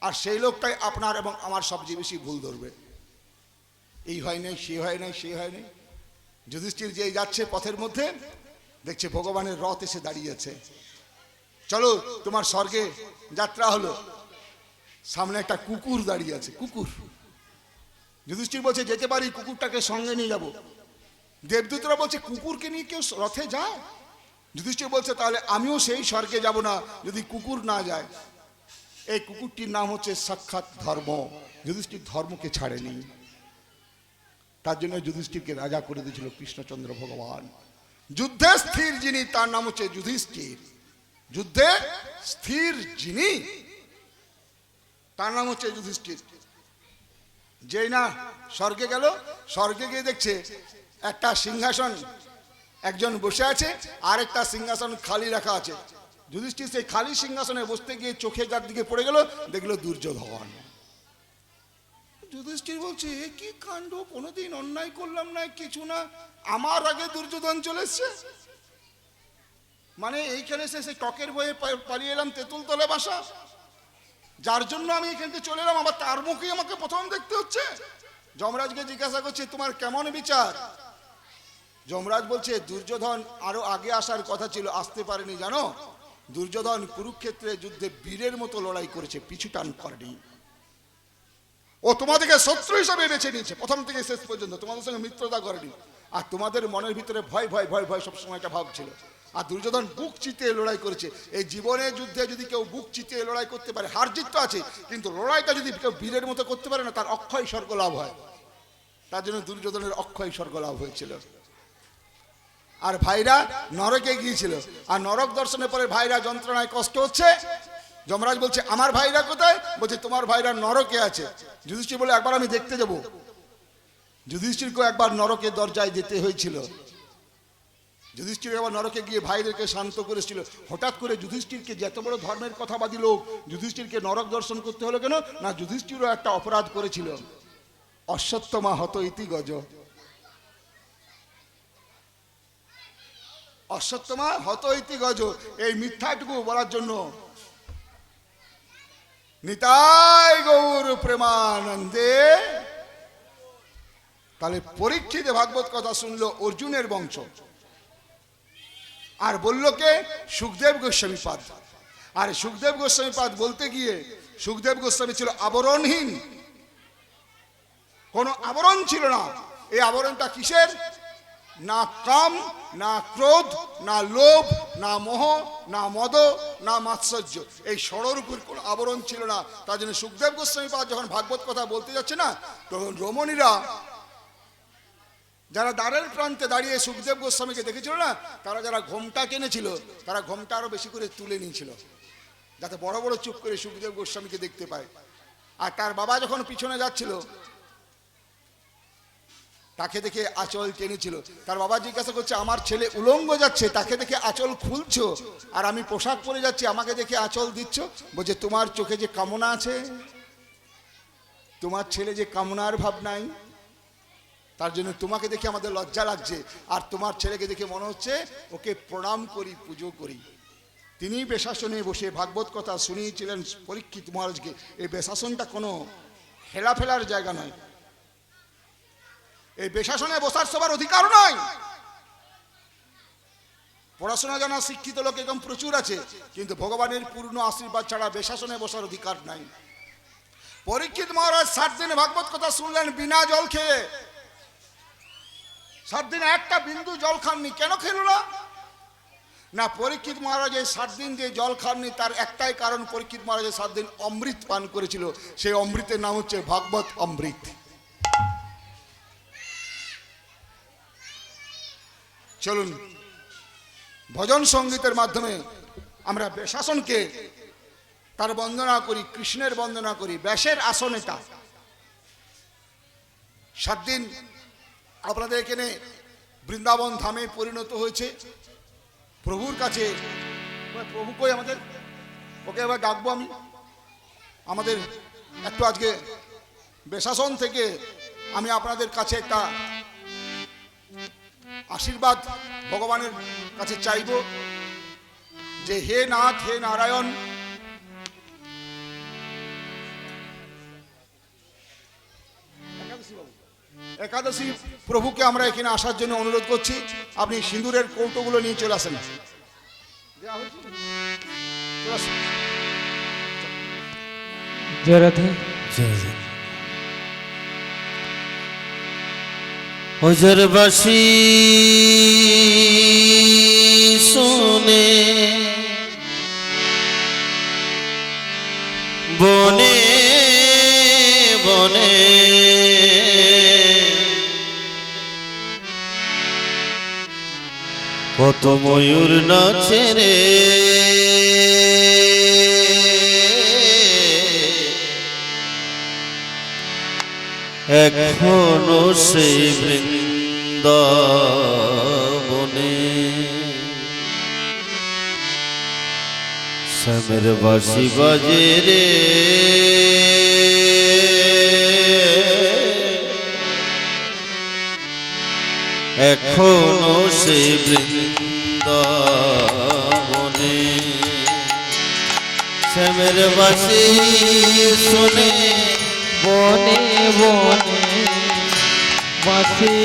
আর সেই লোকটাই আপনার এবং আমার সবচেয়ে বেশি ভুল ধরবে। এই হয় নাই, সে হয় নাই, সে হয় নাই। যুধিষ্ঠির যে যাচ্ছে পথের মধ্যে, দেখছে ভগবানের রথ এসে দাঁড়িয়েছে। চলো তোমার স্বর্গে যাত্রা হলো। সামনে একটা কুকুর দাঁড়িয়ে আছে, কুকুর। যুধিষ্ঠির বলছে যেতে পারি, কুকুরটাকে সঙ্গে নিয়ে যাব। দেবদূতরা বলছে কুকুরকে নিয়ে কেউ রথে যায়? যুধিষ্ঠির বলছে তাহলে আমিও সেই স্বর্গে যাব না যদি কুকুর না যায়। এই কুকুরটির নাম হচ্ছে সাক্ষাৎ ধর্ম। যুধিষ্ঠির ধর্মকে ছাড়েনি, তার জন্য যুধিষ্ঠিরকে রাজা করে দিয়েছিল কৃষ্ণচন্দ্র ভগবান। যুদ্ধে স্থির যিনি, তার নাম হচ্ছে যুধিষ্ঠির। যুদ্ধে স্থির যিনি, তার নাম হচ্ছে যুধিষ্ঠির। যেই না স্বর্গে গেল, স্বর্গে গিয়ে দেখছে একটা সিংহাসন একজন বসে আছে, আর একটা সিংহাসন খালি রাখা আছে। যুধিষ্ঠির সেই খালি সিংহাসনে বসতে গিয়ে চোখে যার দিকে পড়ে গেল, দেখলো দুর্যোধন। যুধিষ্ঠির বলছে এ কি কাণ্ড, কোনোদিন অন্যায় করলাম না, কিছু না, আমার আগে দুর্যোধন চলে এসছে। মানে এইখানে এসে সেই টকের বয়ে পালিয়ে এলাম তেঁতুল তলে বাসা, যার জন্য আমি এখান থেকে চলে এলাম, আবার তার মুখেই আমাকে প্রথম দেখতে হচ্ছে। যমরাজকে জিজ্ঞাসা করছে তোমার কেমন বিচার? যমরাজ বলছে দুর্যোধন আরো আগে আসার কথা ছিল, আসতে পারেনি। জানো, দুর্যোধন কুরুক্ষেত্রে যুদ্ধে বীরের মতো লড়াই করেছে, পিছু টান করেনি। ও তোমাদেরকে শত্রু হিসাবে বেছে নিয়েছে প্রথম থেকে শেষ পর্যন্ত, তোমাদের সঙ্গে মিত্রতা করেনি। আর তোমাদের মনের ভিতরে ভয় ভয় ভয় ভয় সবসময় একটা ভাব ছিল। আর দুর্যোধন বুক চিতিয়ে লড়াই করেছে। এই জীবনের যুদ্ধে যদি কেউ বুক চিতিয়ে লড়াই করতে পারে, হার জিত তো আছে, কিন্তু লড়াইটা যদি কেউ বীরের মতো করতে পারে না, তার অক্ষয় স্বর্গ লাভ হয়। তার জন্য দুর্যোধনের অক্ষয় স্বর্গ লাভ হয়েছিল। আর ভাইরা নরকে গিয়েছিল, আর নরক দর্শনের পরে ভাইরা যন্ত্রণায় কষ্ট হচ্ছে। যমরাজ বলছে আমার ভাইরা কোথায়? বলছে তোমার ভাইরা নরকে আছে। যুধিষ্ঠির বলে একবার আমি দেখতে যাব। যুধিষ্ঠিরকে একবার নরকের দরজায় যেতে হয়েছিল। যুধিষ্ঠির আবার নরকে গিয়ে ভাইদেরকে শান্ত করেছিল। হঠাৎ করে যুধিষ্ঠিরকে, যে এত বড় ধর্মের কথাবাদী লোক, যুধিষ্ঠিরকে নরক দর্শন করতে হলো কেন? না, যুধিষ্ঠিরও একটা অপরাধ করেছিল। অশ্বত্থমা হত ইতি গজ, অশ্বত্থমা হত ইতি গজ, এই মিথ্যাটুকু বলার জন্য। নিতাই গৌর প্রেমানন্দে। তাহলে পরীক্ষিত ভাগবত কথা শুনলো অর্জুনের বংশ, আর বলল কে? সুখদেব গোস্বামীপাদ। আর সুখদেব গোস্বামীপাদ বলতে গিয়ে, সুখদেব গোস্বামী ছিল আবরণহীন, কোনো আবরণ ছিল না। এই আবরণটা কিসের? না কাম, না ক্রোধ, না লোভ, না মোহ, না মদ, না মাৎসর্য। এই ষড়র উপর কোনো আবরণ ছিল না। তার জন্য সুখদেব গোস্বামীপাদ যখন ভাগবত কথা বলতে যাচ্ছে না, তখন রমণীরা যারা দ্বারের প্রান্তে দাঁড়িয়ে সুখদেব গোস্বামীকে দেখেছিল না, তারা যারা ঘোমটা টেনেছিল, তারা ঘোমটা আরো বেশি করে তুলে নিয়েছিল, যাতে বড় বড় চুপ করে সুখদেব গোস্বামীকে দেখতে পায়। আর তার বাবা যখন পিছনে যাচ্ছিল, তাকে দেখে আঁচল টেনেছিল। তার বাবা জিজ্ঞাসা করছে আমার ছেলে উলঙ্গ যাচ্ছে, তাকে দেখে আঁচল খুলছো, আর আমি পোশাক পরে যাচ্ছি, আমাকে দেখে আঁচল দিচ্ছ। বলছে তোমার চোখে যে কামনা আছে, তোমার ছেলে যে কামনার ভাব নাই, তার জন্য তোমাকে দেখে আমাদের লজ্জা লাগছে। আর তোমার ছেলেকে দেখে মনে হচ্ছে ওকে প্রণাম করি, পুজো করি। তিনি বেশাসনে বসে ভাগবত কথা শুনিয়েছিলেন পরীক্ষিত মহারাজকে। এই বেশাসনটা কোনো হেলাফেলার জায়গা নয়, এই বেশাসনে বসার সবার অধিকার নয়। পড়াশোনা জানা শিক্ষিত লোক একদম প্রচুর আছে, কিন্তু ভগবানের পূর্ণ আশীর্বাদ ছাড়া বেশাসনে বসার অধিকার নাই। পরীক্ষিত মহারাজ 7 দিন ভাগবত কথা শুনলেন বিনা জল খেয়ে। 7 দিনে একটা বিন্দু জল খাননি। কেন খেল না? না, পরীক্ষিত মহারাজ এই 7 দিন যে জল খাননি, তার একটাই কারণ, পরীক্ষিত মহারাজ 7 দিন অমৃত পান করেছিল। সেই অমৃতের নাম হচ্ছে ভাগবত অমৃত। চলুন ভজন সঙ্গীতের মাধ্যমে আমরা বেশাসনকে তার বন্দনা করি, কৃষ্ণের বন্দনা করি। ব্যাসের আসন এটা। 7 দিন আপনাদের এখানে বৃন্দাবন ধামে পরিণত হয়েছে। প্রভুর কাছে, প্রভু কই আমাদের? ওকে এবার ডাকবো আমি। আমাদের একটু আজকে বেশাসন থেকে আমি আপনাদের কাছে একটা আশীর্বাদ ভগবানের কাছে চাইব যে হে নাথ, হে নারায়ণ, একাদশী প্রভুকে আমরা এখানে আসার জন্য অনুরোধ করছি, আপনি সিঁদুরের কৌটোগুলো নিয়ে চলে আসেন। চলে আসুন। জয় রাধে। হজরবাসী শুনে বনে বনে কত ময়ূর নাচে রে, এখনো সেই বৃন্দাবনে শ্যামের বাঁশি বাজে রে, এখনো সেই বৃন্দাবনে শ্যামের বাঁশি শুনে বনে বনে বাঁশি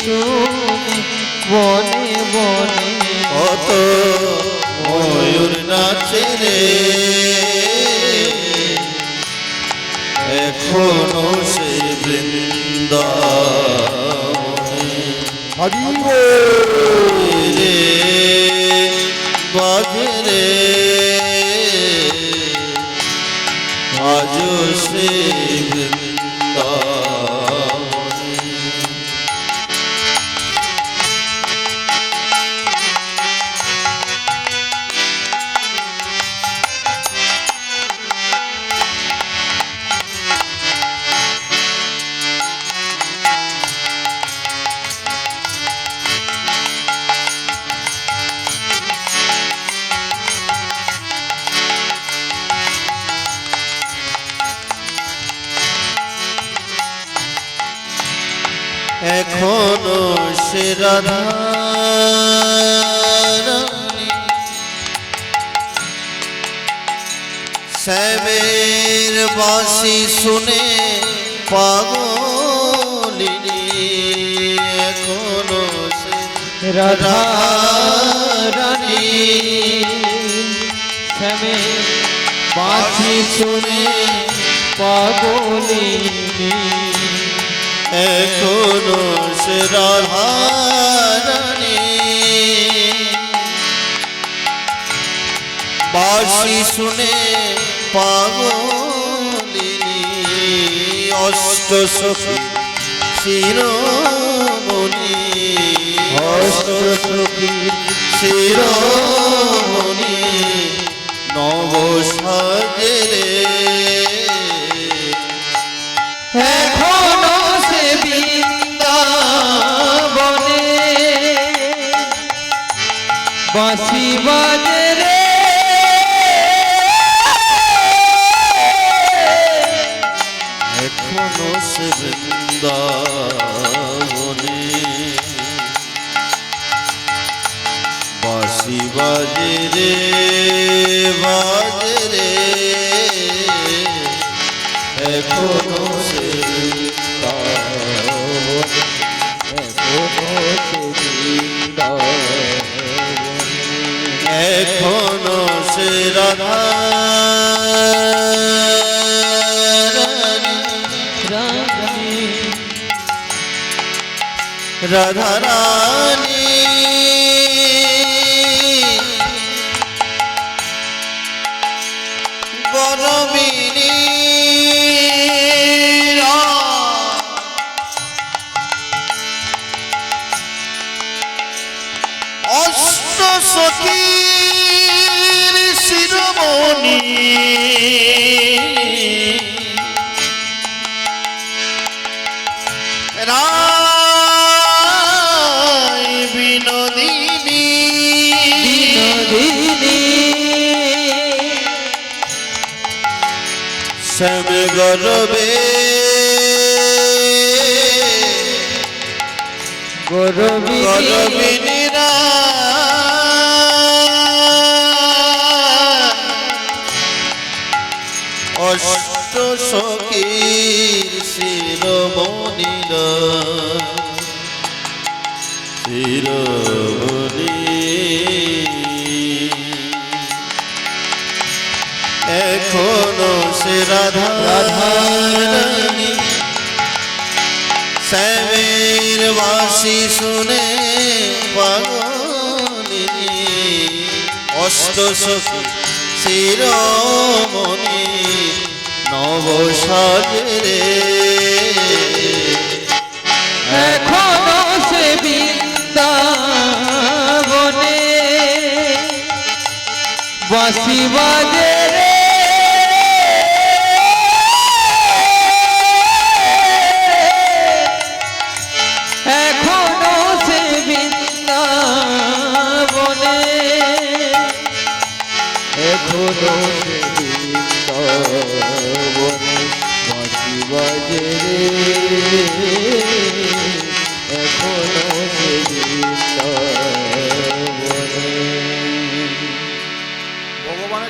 শুনে বনে বনে কত ময়ূর নাচে রে, এখনো সেই বৃন্দাবনে হরি বল। রে বাজে রে, আজও সেই বৃন্দাবনে এখনো সে রাধারানী শ্যামের বাঁশি শুনে পাগলিনী, এখনো সে রাধা রানী শ্যামে বাঁশি শুনে পাগলিনী, এখনো সে রাধারানী বাঁশি শুনে পাগলিনী, অষ্ট সখী শিরোমণি, অষ্ট সখী শিরোমণি নব সাজে রে, এখনো সে বৃন্দাবনে বাঁশি বাজে রে, এখনো সে বৃন্দাবনে বাঁশি বাজে রে, বাজে রে, এখনো সে বৃন্দাবনে, এখনো সে বৃন্দাবনে, এখনো সে রাধারানী রাধারানী গরবিনী অষ্ট সখীর শিরোমণি রায় বিনোদিনী বিনোদিনী শ্যাম গরবে গরবিনী অষ্ট অষ্ট সখীর শিরোমণিরা শিরোমণি এখনো সে রাধা রাধারানী শ্যামের বাঁশি শুনে পাগলিনী অষ্ট সখী শিরোমণি নব সাজরে এখনো সে বৃন্দাবনে বাঁশি বাজে রে এখনো সে বৃন্দাবনে এখনো সে বৃন্দাবনে বাঁশি বাজে রে